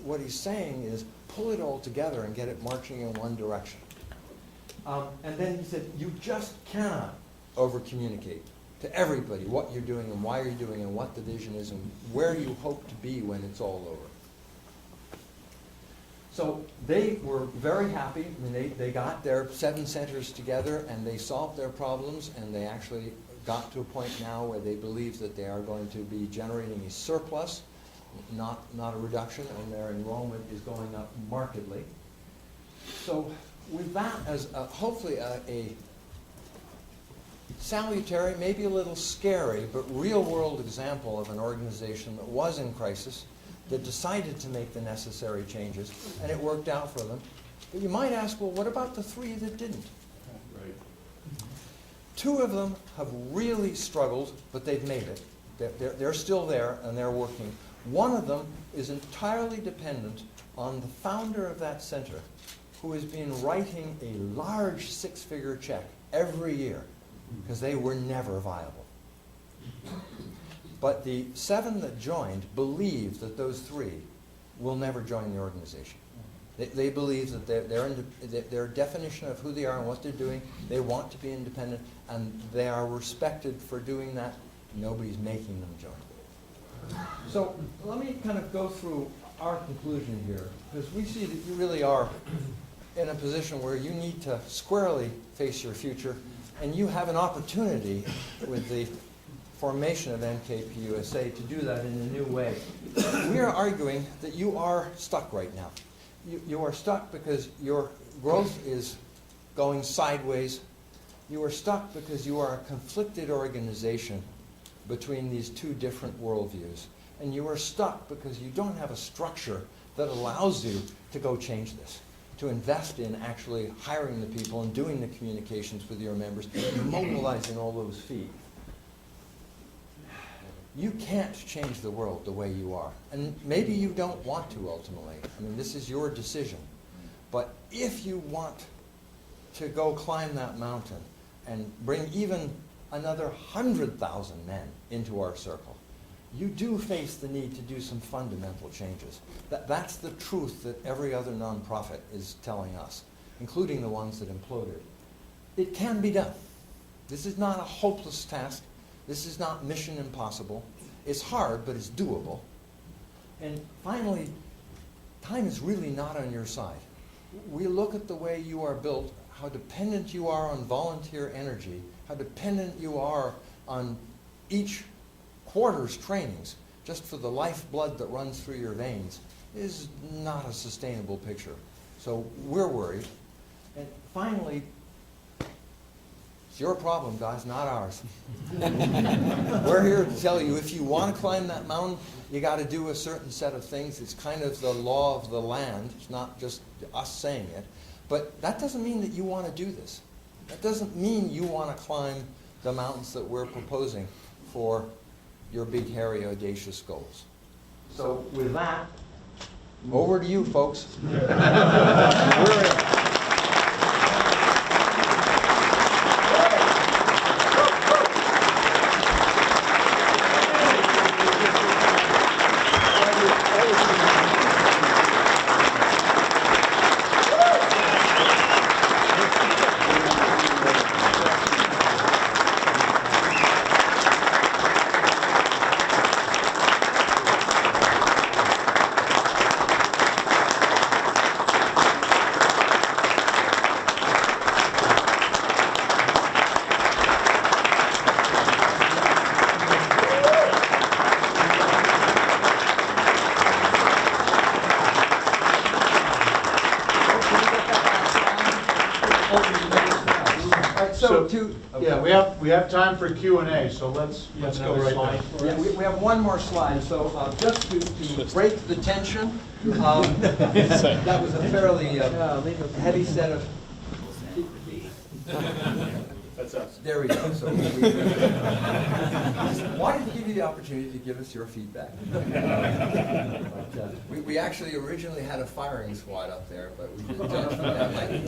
What he's saying is pull it all together and get it marching in one direction. And then he said, you just cannot over-communicate to everybody what you're doing and why you're doing and what the vision is and where you hope to be when it's all over. So they were very happy. I mean, they got their 7 centers together and they solved their problems, and they actually got to a point now where they believe that they are going to be generating a surplus, not a reduction, and their enrollment is going up markedly. So with that as hopefully a salutary, maybe a little scary, but real-world example of an organization that was in crisis, that decided to make the necessary changes, and it worked out for them. But you might ask, well, what about the 3 that didn't? Right. 2 of them have really struggled, but they've made it. They're still there, and they're working. 1 of them is entirely dependent on the founder of that center, who has been writing a large 6-figure check every year, because they were never viable. But the 7 that joined believe that those 3 will never join the organization. They believe that their definition of who they are and what they're doing, they want to be independent, and they are respected for doing that. Nobody's making them join. So let me kind of go through our conclusion here, because we see that you really are in a position where you need to squarely face your future, and you have an opportunity with the formation of NKPUSA to do that in a new way. We are arguing that you are stuck right now. You are stuck because your growth is going sideways. You are stuck because you are a conflicted organization between these 2 different worldviews. And you are stuck because you don't have a structure that allows you to go change this, to invest in actually hiring the people and doing the communications with your members, and mobilizing all those feet. You can't change the world the way you are. And maybe you don't want to ultimately. I mean, this is your decision. But if you want to go climb that mountain and bring even another 100,000 men into our circle, you do face the need to do some fundamental changes. That's the truth that every other nonprofit is telling us, including the ones that imploded. It can be done. This is not a hopeless task. This is not mission impossible. It's hard, but it's doable. And finally, time is really not on your side. We look at the way you are built, how dependent you are on volunteer energy, how dependent you are on each quarter's trainings, just for the lifeblood that runs through your veins, is not a sustainable picture. So we're worried. And finally, it's your problem, guys, not ours. We're here to tell you, if you want to climb that mountain, you got to do a certain set of things. It's kind of the law of the land. It's not just us saying it. But that doesn't mean that you want to do this. That doesn't mean you want to climb the mountains that we're proposing for your big, hairy, audacious goals. So with that, over to you, folks. We're Yeah, we have time for Q&A, so let's go right there. Yeah, we have one more slide, so just to break the tension, that was a fairly heavy set of... That's us. There we go. So wanted to give you the opportunity to give us your feedback. We actually originally had a firing squad up there, but we didn't judge that might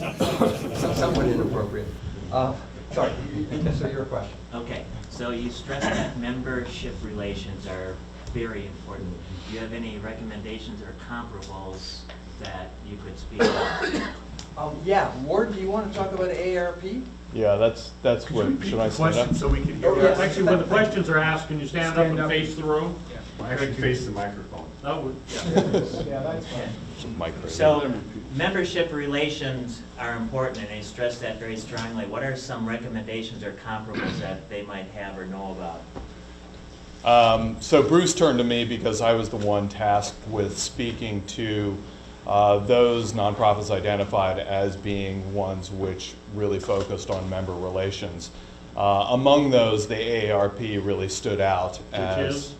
somewhat inappropriate. Sorry, so your question. Okay, so you stressed that membership relations are very important. Do you have any recommendations or comparables that you could speak of? Yeah, Ward, do you want to talk about AARP? Yeah, that's what, should I stand up? So we can hear. Oh, yes. Actually, when the questions are asked, can you stand up and face the room? I should face the microphone. Oh, So, membership relations are important, and they stress that very strongly. What are some recommendations or comparables that they might have or know about? So Bruce turned to me because I was the one tasked with speaking to those nonprofits identified as being ones which really focused on member relations. Among those, the AARP really stood out as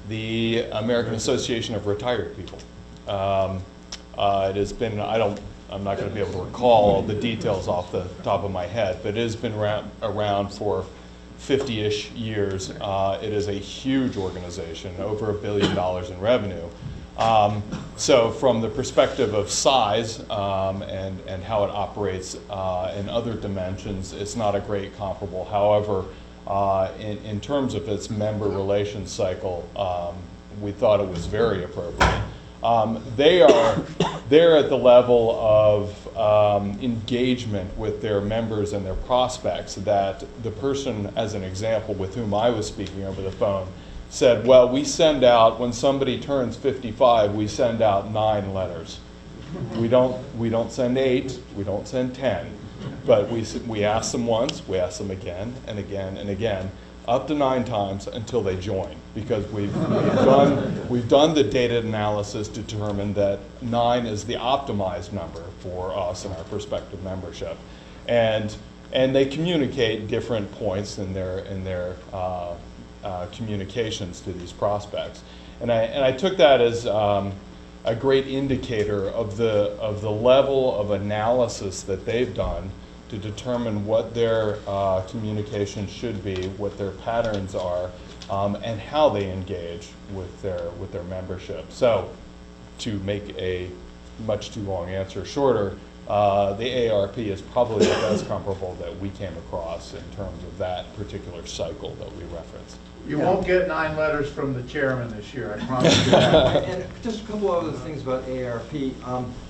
the American Association of Retired People. It has been, I'm not going to be able to recall the details off the top of my head, but it has been around for 50-ish years. It is a huge organization, over $1 billion in revenue. So from the perspective of size and how it operates in other dimensions, it's not a great comparable. However, in terms of its member relations cycle, we thought it was very appropriate. They're at the level of engagement with their members and their prospects that the person, as an example, with whom I was speaking over the phone, said, well, we send out, when somebody turns 55, we send out 9 letters. We don't send 8, we don't send 10, but we ask them once, we ask them again and again and again, up to 9 times until they join, because we've done the data analysis to determine that 9 is the optimized number for us and our prospective membership, and they communicate different points in their communications to these prospects, and I took that as a great indicator of the level of analysis that they've done to determine what their communication should be, what their patterns are, and how they engage with their membership. So, to make a much too long answer shorter, the AARP is probably the best comparable that we came across in terms of that particular cycle that we referenced. You won't get 9 letters from the chairman this year, I promise you that. And just a couple other things about AARP.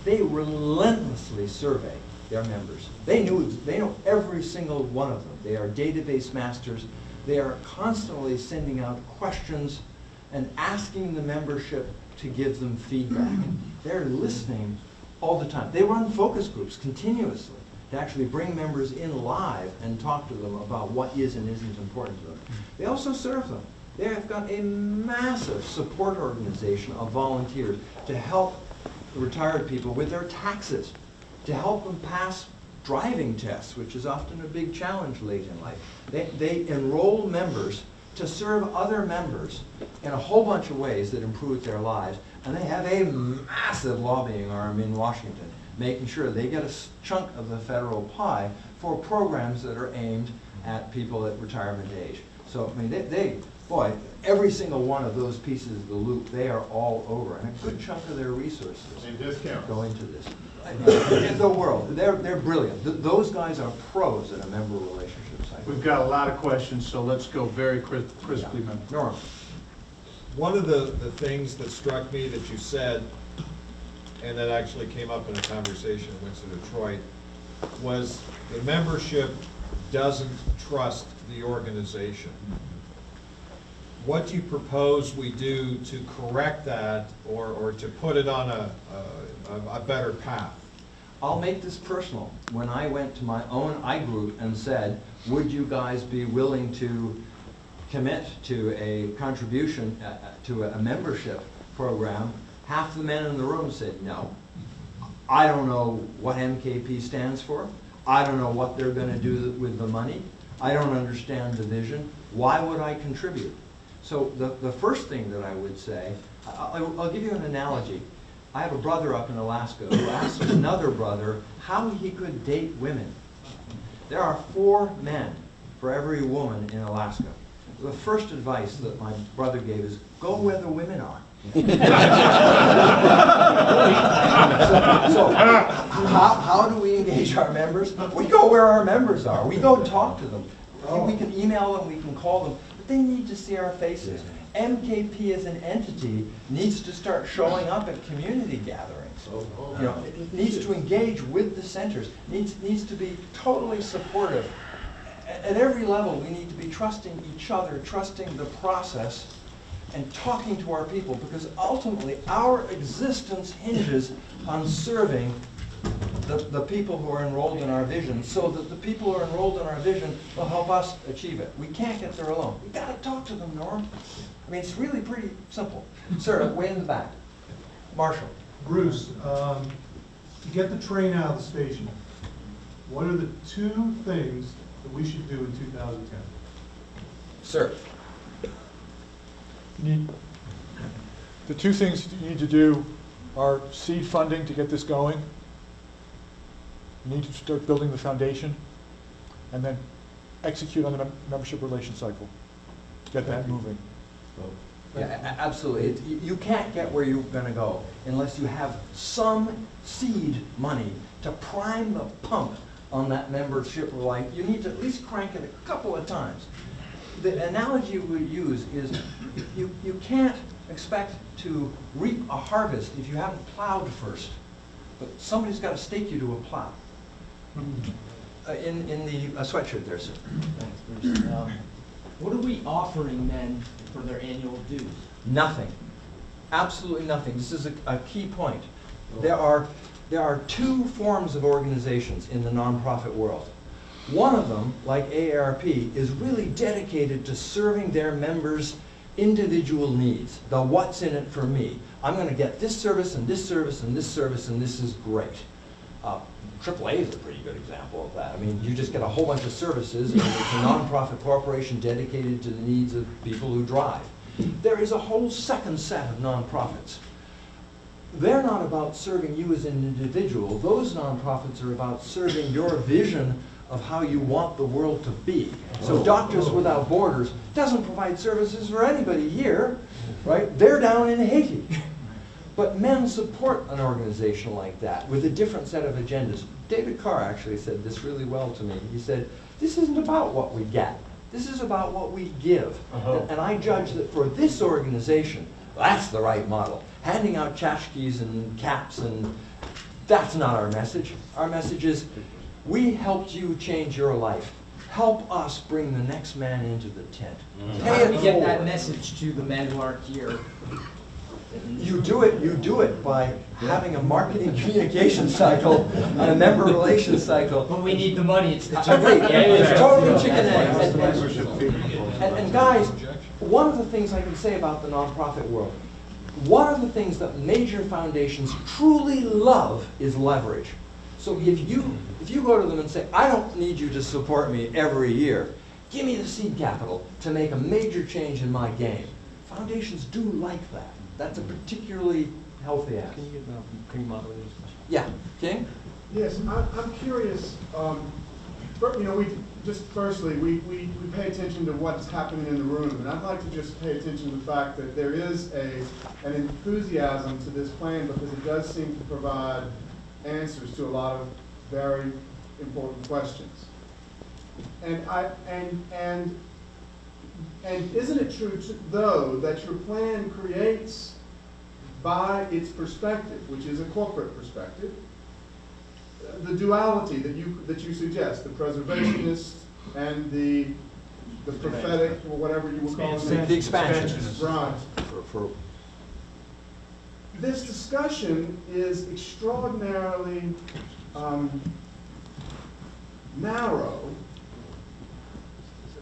They relentlessly survey their members. They know every single one of them. They are database masters. They are constantly sending out questions and asking the membership to give them feedback. They're listening all the time. They run focus groups continuously to actually bring members in live and talk to them about what is and isn't important to them. They also serve them. They have got a massive support organization of volunteers to help retired people with their taxes, to help them pass driving tests, which is often a big challenge late in life. They enroll members to serve other members in a whole bunch of ways that improve their lives, and they have a massive lobbying arm in Washington, making sure they get a chunk of the federal pie for programs that are aimed at people at retirement age. So, I mean, boy, every single one of those pieces of the loop, they are all over, and a good chunk of their resources go into this. In the world, they're brilliant. Those guys are pros in a member relationship cycle. We've got a lot of questions, so let's go very crisply, man. Norm. One of the things that struck me that you said, and that actually came up in a conversation in Winston, Detroit, was the membership doesn't trust the organization. What do you propose we do to correct that, or to put it on a better path? I'll make this personal. When I went to my own iGroup and said, would you guys be willing to commit to a contribution to a membership program, half the men in the room said no. I don't know what MKP stands for. I don't know what they're going to do with the money. I don't understand the vision. Why would I contribute? So the first thing that I would say, I'll give you an analogy. I have a brother up in Alaska who asked another brother how he could date women. There are 4 men for every woman in Alaska. The first advice that my brother gave is, go where the women are. So how do we engage our members? We go where our members are. We go talk to them. We can email them, we can call them, but they need to see our faces. MKP as an entity needs to start showing up at community gatherings. You know, it needs to engage with the centers, needs to be totally supportive. At every level, we need to be trusting each other, trusting the process, and talking to our people, because ultimately our existence hinges on serving the people who are enrolled in our vision, so that the people who are enrolled in our vision will help us achieve it. We can't get there alone. We've got to talk to them, Norm. I mean, it's really pretty simple. Sir, way in the back. Marshall. Bruce, to get the train out of the station, what are the 2 things that we should do in 2010? Sir. The 2 things you need to do are seed funding to get this going. You need to start building the foundation, and then execute on the membership relation cycle. Get that moving. Yeah, absolutely. You can't get where you're going to go unless you have some seed money to prime the pump on that membership line. You need to at least crank it a couple of times. The analogy we use is you can't expect to reap a harvest if you haven't plowed first. But somebody's got to stake you to a plow. In the sweatshirt there, sir. Thanks, Bruce. What are we offering men for their annual dues? Nothing. Absolutely nothing. This is a key point. There are 2 forms of organizations in the nonprofit world. One of them, like AARP, is really dedicated to serving their members' individual needs. The what's in it for me. I'm going to get this service and this service and this service, and this is great. AAA is a pretty good example of that. I mean, you just get a whole bunch of services, and it's a nonprofit corporation dedicated to the needs of people who drive. There is a whole second set of nonprofits. They're not about serving you as an individual. Those nonprofits are about serving your vision of how you want the world to be. So Doctors Without Borders doesn't provide services for anybody here, right? They're down in Haiti. But men support an organization like that with a different set of agendas. David Carr actually said this really well to me. He said, this isn't about what we get. This is about what we give. And I judge that for this organization, that's the right model. Handing out tchotchkes and caps, and that's not our message. Our message is, we helped you change your life. Help us bring the next man into the tent. How do we get that message to the men who aren't here? You do it by having a marketing communication cycle and a member relations cycle. But we need the money. It's the Agreed. chicken egg. It's totally chicken egg. And guys, one of the things I can say about the nonprofit world, one of the things that major foundations truly love is leverage. So if you go to them and say, I don't need you to support me every year, give me the seed capital to make a major change in my game. Foundations do like that. That's a particularly healthy act. Can you moderate this question? Yeah, King? Yes, I'm curious. Firstly, we pay attention to what's happening in the room, and I'd like to just pay attention to the fact that there is an enthusiasm to this plan, because it does seem to provide answers to a lot of very important questions. And isn't it true, though, that your plan creates, by its perspective, which is a corporate perspective, the duality that you suggest, the preservationist and the prophetic, or whatever you would call it? The expansionist. Right. This discussion is extraordinarily narrow,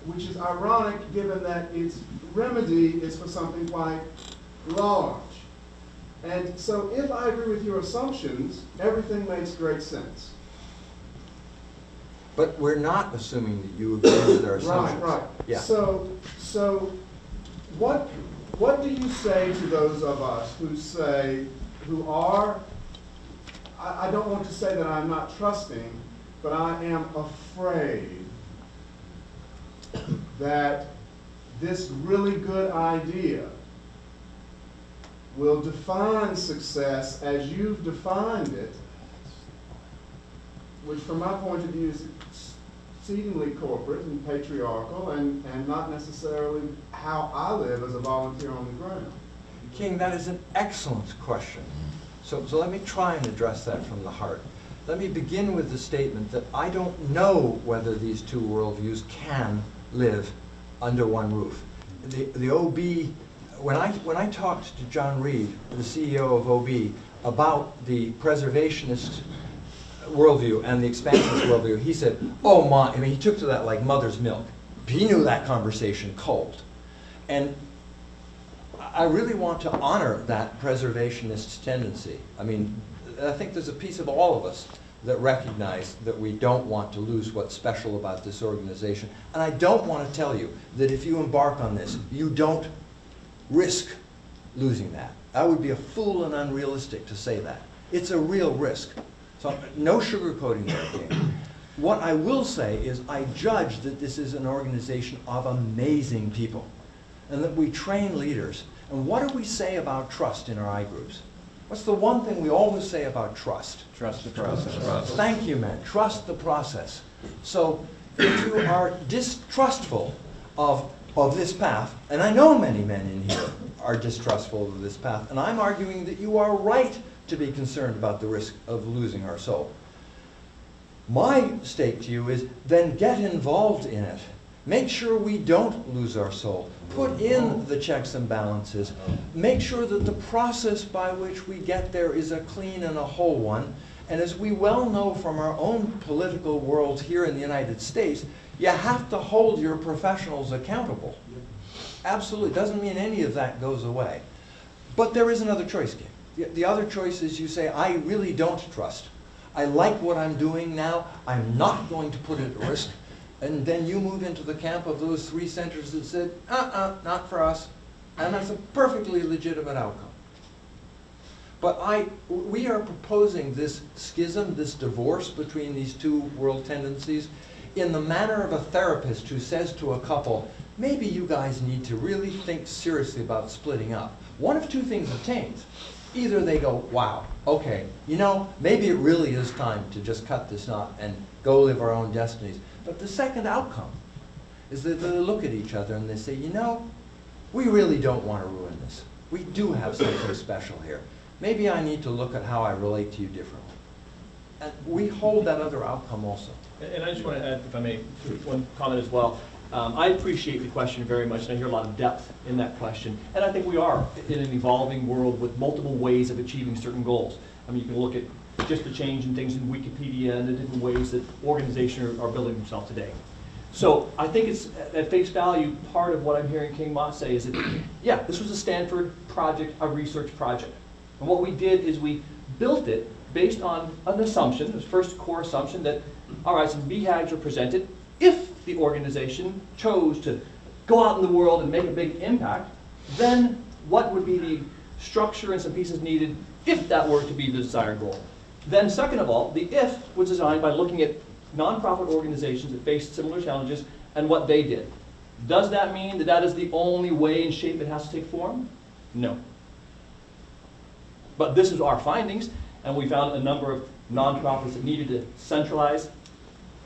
which is ironic given that its remedy is for something quite large. And so if I agree with your assumptions, everything makes great sense. But we're not assuming that you agree with our assumptions. Right. Yeah. So what do you say to those of us who are, I don't want to say that I'm not trusting, but I am afraid that this really good idea will define success as you've defined it, which from my point of view is exceedingly corporate and patriarchal and not necessarily how I live as a volunteer on the ground. King, that is an excellent question. So let me try and address that from the heart. Let me begin with the statement that I don't know whether these two worldviews can live under one roof. The OB, when I talked to John Reed, the CEO of OB, about the preservationist worldview and the expansionist worldview, he said, oh my, I mean, he took to that like mother's milk. He knew that conversation cold. And I really want to honor that preservationist tendency. I mean, I think there's a piece of all of us that recognize that we don't want to lose what's special about this organization. And I don't want to tell you that if you embark on this, you don't risk losing that. I would be a fool and unrealistic to say that. It's a real risk. So no sugarcoating there, King. What I will say is I judge that this is an organization of amazing people and that we train leaders. And what do we say about trust in our I groups? What's the one thing we always say about trust? Trust the process. Thank you, man. Trust the process. So if you are distrustful of this path, and I know many men in here are distrustful of this path, and I'm arguing that you are right to be concerned about the risk of losing our soul. My stake to you is then get involved in it. Make sure we don't lose our soul. Put in the checks and balances. Make sure that the process by which we get there is a clean and a whole one. And as we well know from our own political world here in the United States, you have to hold your professionals accountable. Absolutely. Doesn't mean any of that goes away. But there is another choice, Kim. The other choice is you say, I really don't trust. I like what I'm doing now. I'm not going to put it at risk. And then you move into the camp of those three centers that said, not for us. And that's a perfectly legitimate outcome. But we are proposing this schism, this divorce between these two world tendencies in the manner of a therapist who says to a couple, maybe you guys need to really think seriously about splitting up. One of two things obtains. Either they go, wow, okay, you know, maybe it really is time to just cut this knot and go live our own destinies. But the second outcome is that they look at each other and they say, you know, we really don't want to ruin this. We do have something special here. Maybe I need to look at how I relate to you differently. And we hold that other outcome also. And I just want to add, if I may, one comment as well. I appreciate the question very much, and I hear a lot of depth in that question. And I think we are in an evolving world with multiple ways of achieving certain goals. I mean, you can look at just the change in things in Wikipedia and the different ways that organizations are building themselves today. So I think it's, at face value, part of what I'm hearing King Mott say is that, yeah, this was a Stanford project, a research project. And what we did is we built it based on an assumption, the first core assumption that, all right, some BHAGs are presented. If the organization chose to go out in the world and make a big impact, then what would be the structure and some pieces needed if that were to be the desired goal? Then second of all, the if was designed by looking at nonprofit organizations that faced similar challenges and what they did. Does that mean that that is the only way and shape it has to take form? No. But this is our findings, and we found a number of nonprofits that needed to centralize,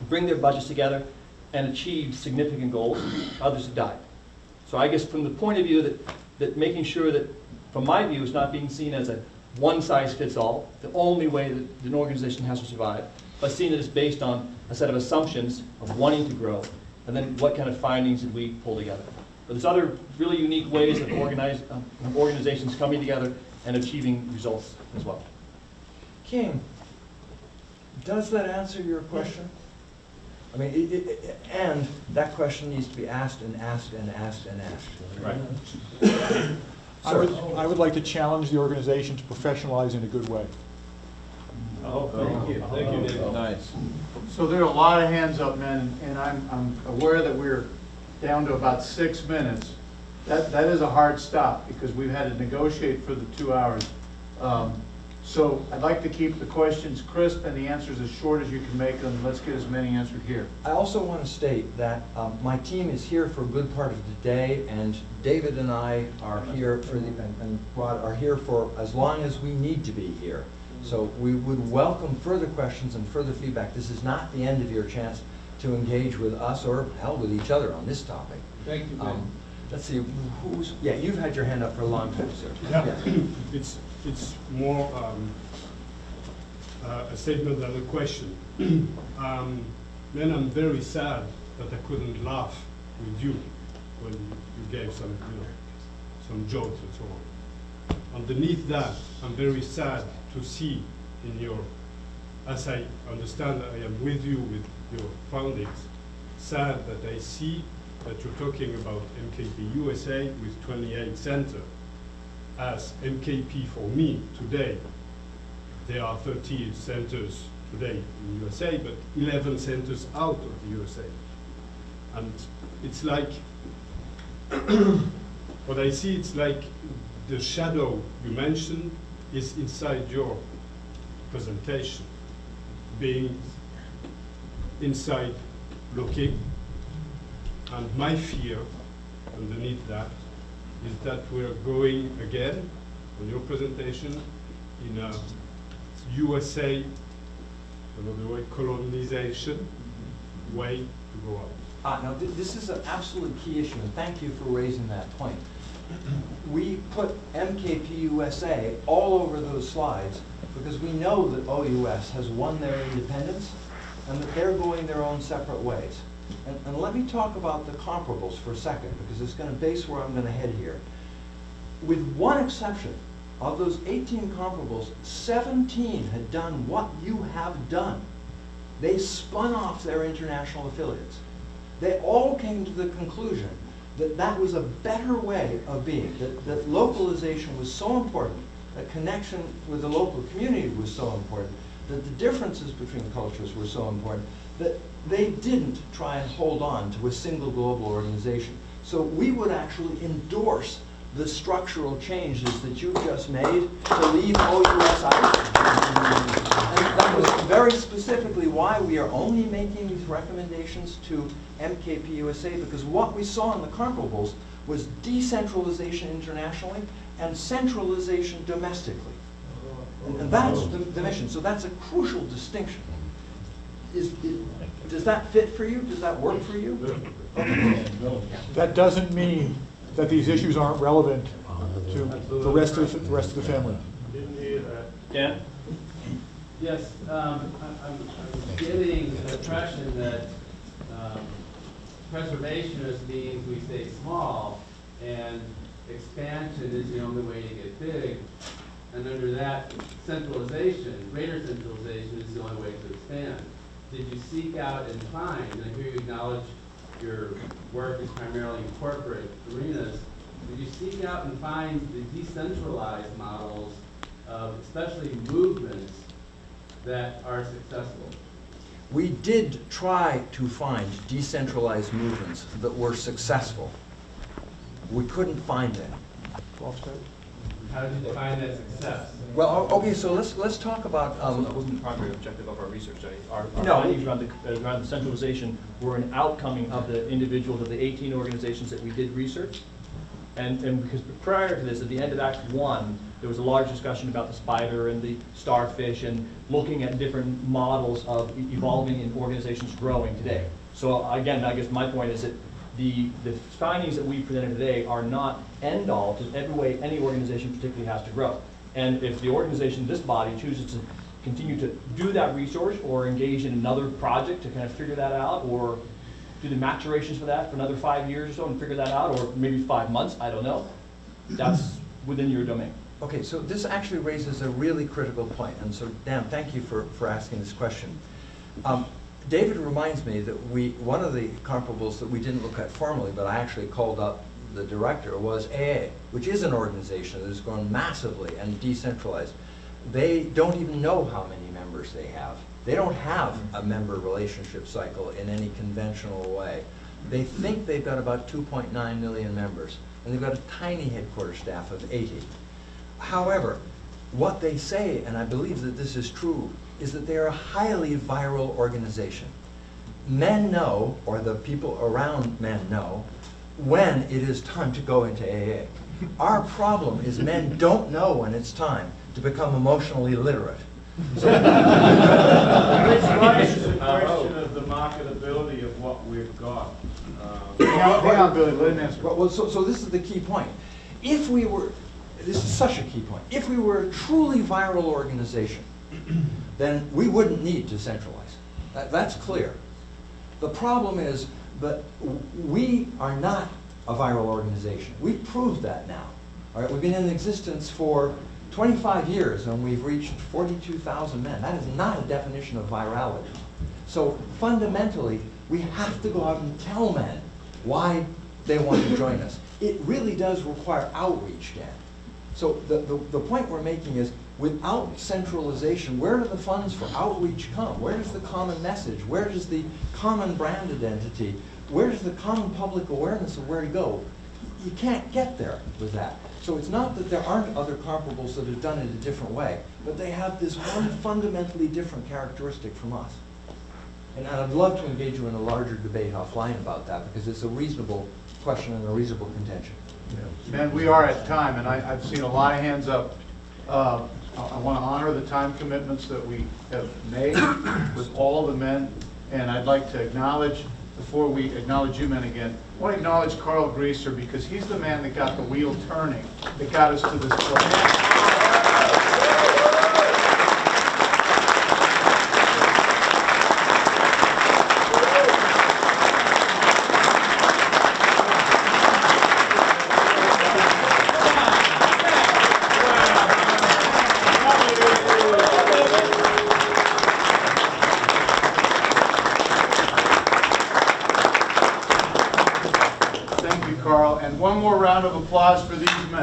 bring their budgets together, and achieve significant goals. Others have died. So I guess from the point of view that making sure that, from my view, it's not being seen as a one-size-fits-all, the only way that an organization has to survive, but seeing that it's based on a set of assumptions of wanting to grow, and then what kind of findings did we pull together. But there's other really unique ways of organizations coming together and achieving results as well. King, does that answer your question? I mean, and that question needs to be asked and asked and asked and asked. Right. I would like to challenge the organization to professionalize in a good way. Thank you, David. Nice. So there are a lot of hands up, men, and I'm aware that we're down to about 6 minutes. That is a hard stop because we've had to negotiate for the 2 hours. So I'd like to keep the questions crisp and the answers as short as you can make them. Let's get as many answered here. I also want to state that my team is here for a good part of the day, and David and I are here for and Rod are here for as long as we need to be here. So we would welcome further questions and further feedback. This is not the end of your chance to engage with us or hell with each other on this topic. Thank you, Ben. Let's see, yeah, you've had your hand up for a long time, sir. Yeah, it's more a statement than a question. Then I'm very sad that I couldn't laugh with you when you gave some jokes and so on. Underneath that, I'm very sad to see in your, as I understand I am with you with your foundings, sad that I see that you're talking about MKP USA with 28 centers. As MKP for me today, there are 30 centers today in USA, but 11 centers out of the USA. And it's like, what I see, it's like the shadow you mentioned is inside your presentation, being inside looking. And my fear underneath that is that we're going again on your presentation in a USA, another way, colonization way to go out. Now, this is an absolute key issue, and thank you for raising that point. We put MKP USA all over those slides because we know that OUS has won their independence and that they're going their own separate ways. And let me talk about the comparables for a second, because it's going to base where I'm going to head here. With one exception, of those 18 comparables, 17 had done what you have done. They spun off their international affiliates. They all came to the conclusion that that was a better way of being, that localization was so important, that connection with the local community was so important, that the differences between cultures were so important, that they didn't try and hold on to a single global organization. So we would actually endorse the structural changes that you just made to leave OUS out. And that was very specifically why we are only making these recommendations to MKP USA, because what we saw in the comparables was decentralization internationally and centralization domestically. And that's the mission. So that's a crucial distinction. Does that fit for you? Does that work for you? That doesn't mean that these issues aren't relevant to the rest of the family. Dan? Yes, I'm getting the impression that preservationist means we stay small, and expansion is the only way to get big. And under that, centralization, greater centralization, is the only way to expand. Did you seek out and find, and I hear you acknowledge your work is primarily in corporate arenas, did you seek out and find the decentralized models of especially movements that are successful? We did try to find decentralized movements that were successful. We couldn't find any. How did you define that success? Well, okay, so let's talk about. That wasn't the primary objective of our research study. Our No. findings around the centralization were an outcoming of the individuals of the 18 organizations that we did research. And because prior to this, at the end of Act 1, there was a large discussion about the spider and the starfish and looking at different models of evolving and organizations growing today. So again, I guess my point is that the findings that we presented today are not end all to every way any organization particularly has to grow. And if the organization, this body, chooses to continue to do that research or engage in another project to kind of figure that out, or do the maturations for that for another 5 years or so and figure that out, or maybe 5 months, I don't know, that's within your domain. Okay, so this actually raises a really critical point, and so Dan, thank you for asking this question. David reminds me that one of the comparables that we didn't look at formally, but I actually called up the director, was AA, which is an organization that has grown massively and decentralized. They don't even know how many members they have. They don't have a member relationship cycle in any conventional way. They think they've got about 2.9 million members, and they've got a tiny headquarters staff of 80. However, what they say, and I believe that this is true, is that they are a highly viral organization. Men know, or the people around men know, when it is time to go into AA. Our problem is men don't know when it's time to become emotionally literate. Which raises the question of the marketability of what we've got. Hang on, Billy, let him answer. Well, so this is the key point. If we were, this is such a key point, if we were a truly viral organization, then we wouldn't need to centralize. That's clear. The problem is that we are not a viral organization. We've proved that now. All right, we've been in existence for 25 years and we've reached 42,000 men. That is not a definition of virality. So fundamentally, we have to go out and tell men why they want to join us. It really does require outreach, Dan. So the point we're making is, without centralization, where do the funds for outreach come? Where does the common message? Where does the common brand identity? Where does the common public awareness of where to go? You can't get there with that. So it's not that there aren't other comparables that have done it a different way, but they have this one fundamentally different characteristic from us. And I'd love to engage you in a larger debate offline about that, because it's a reasonable question and a reasonable contention. Man, we are at time, and I've seen a lot of hands up. I want to honor the time commitments that we have made with all the men, and I'd like to acknowledge, before we acknowledge you men again, I want to acknowledge Carl Greaser, because he's the man that got the wheel turning, that got us to this place. Carl, and one more round of applause for these men.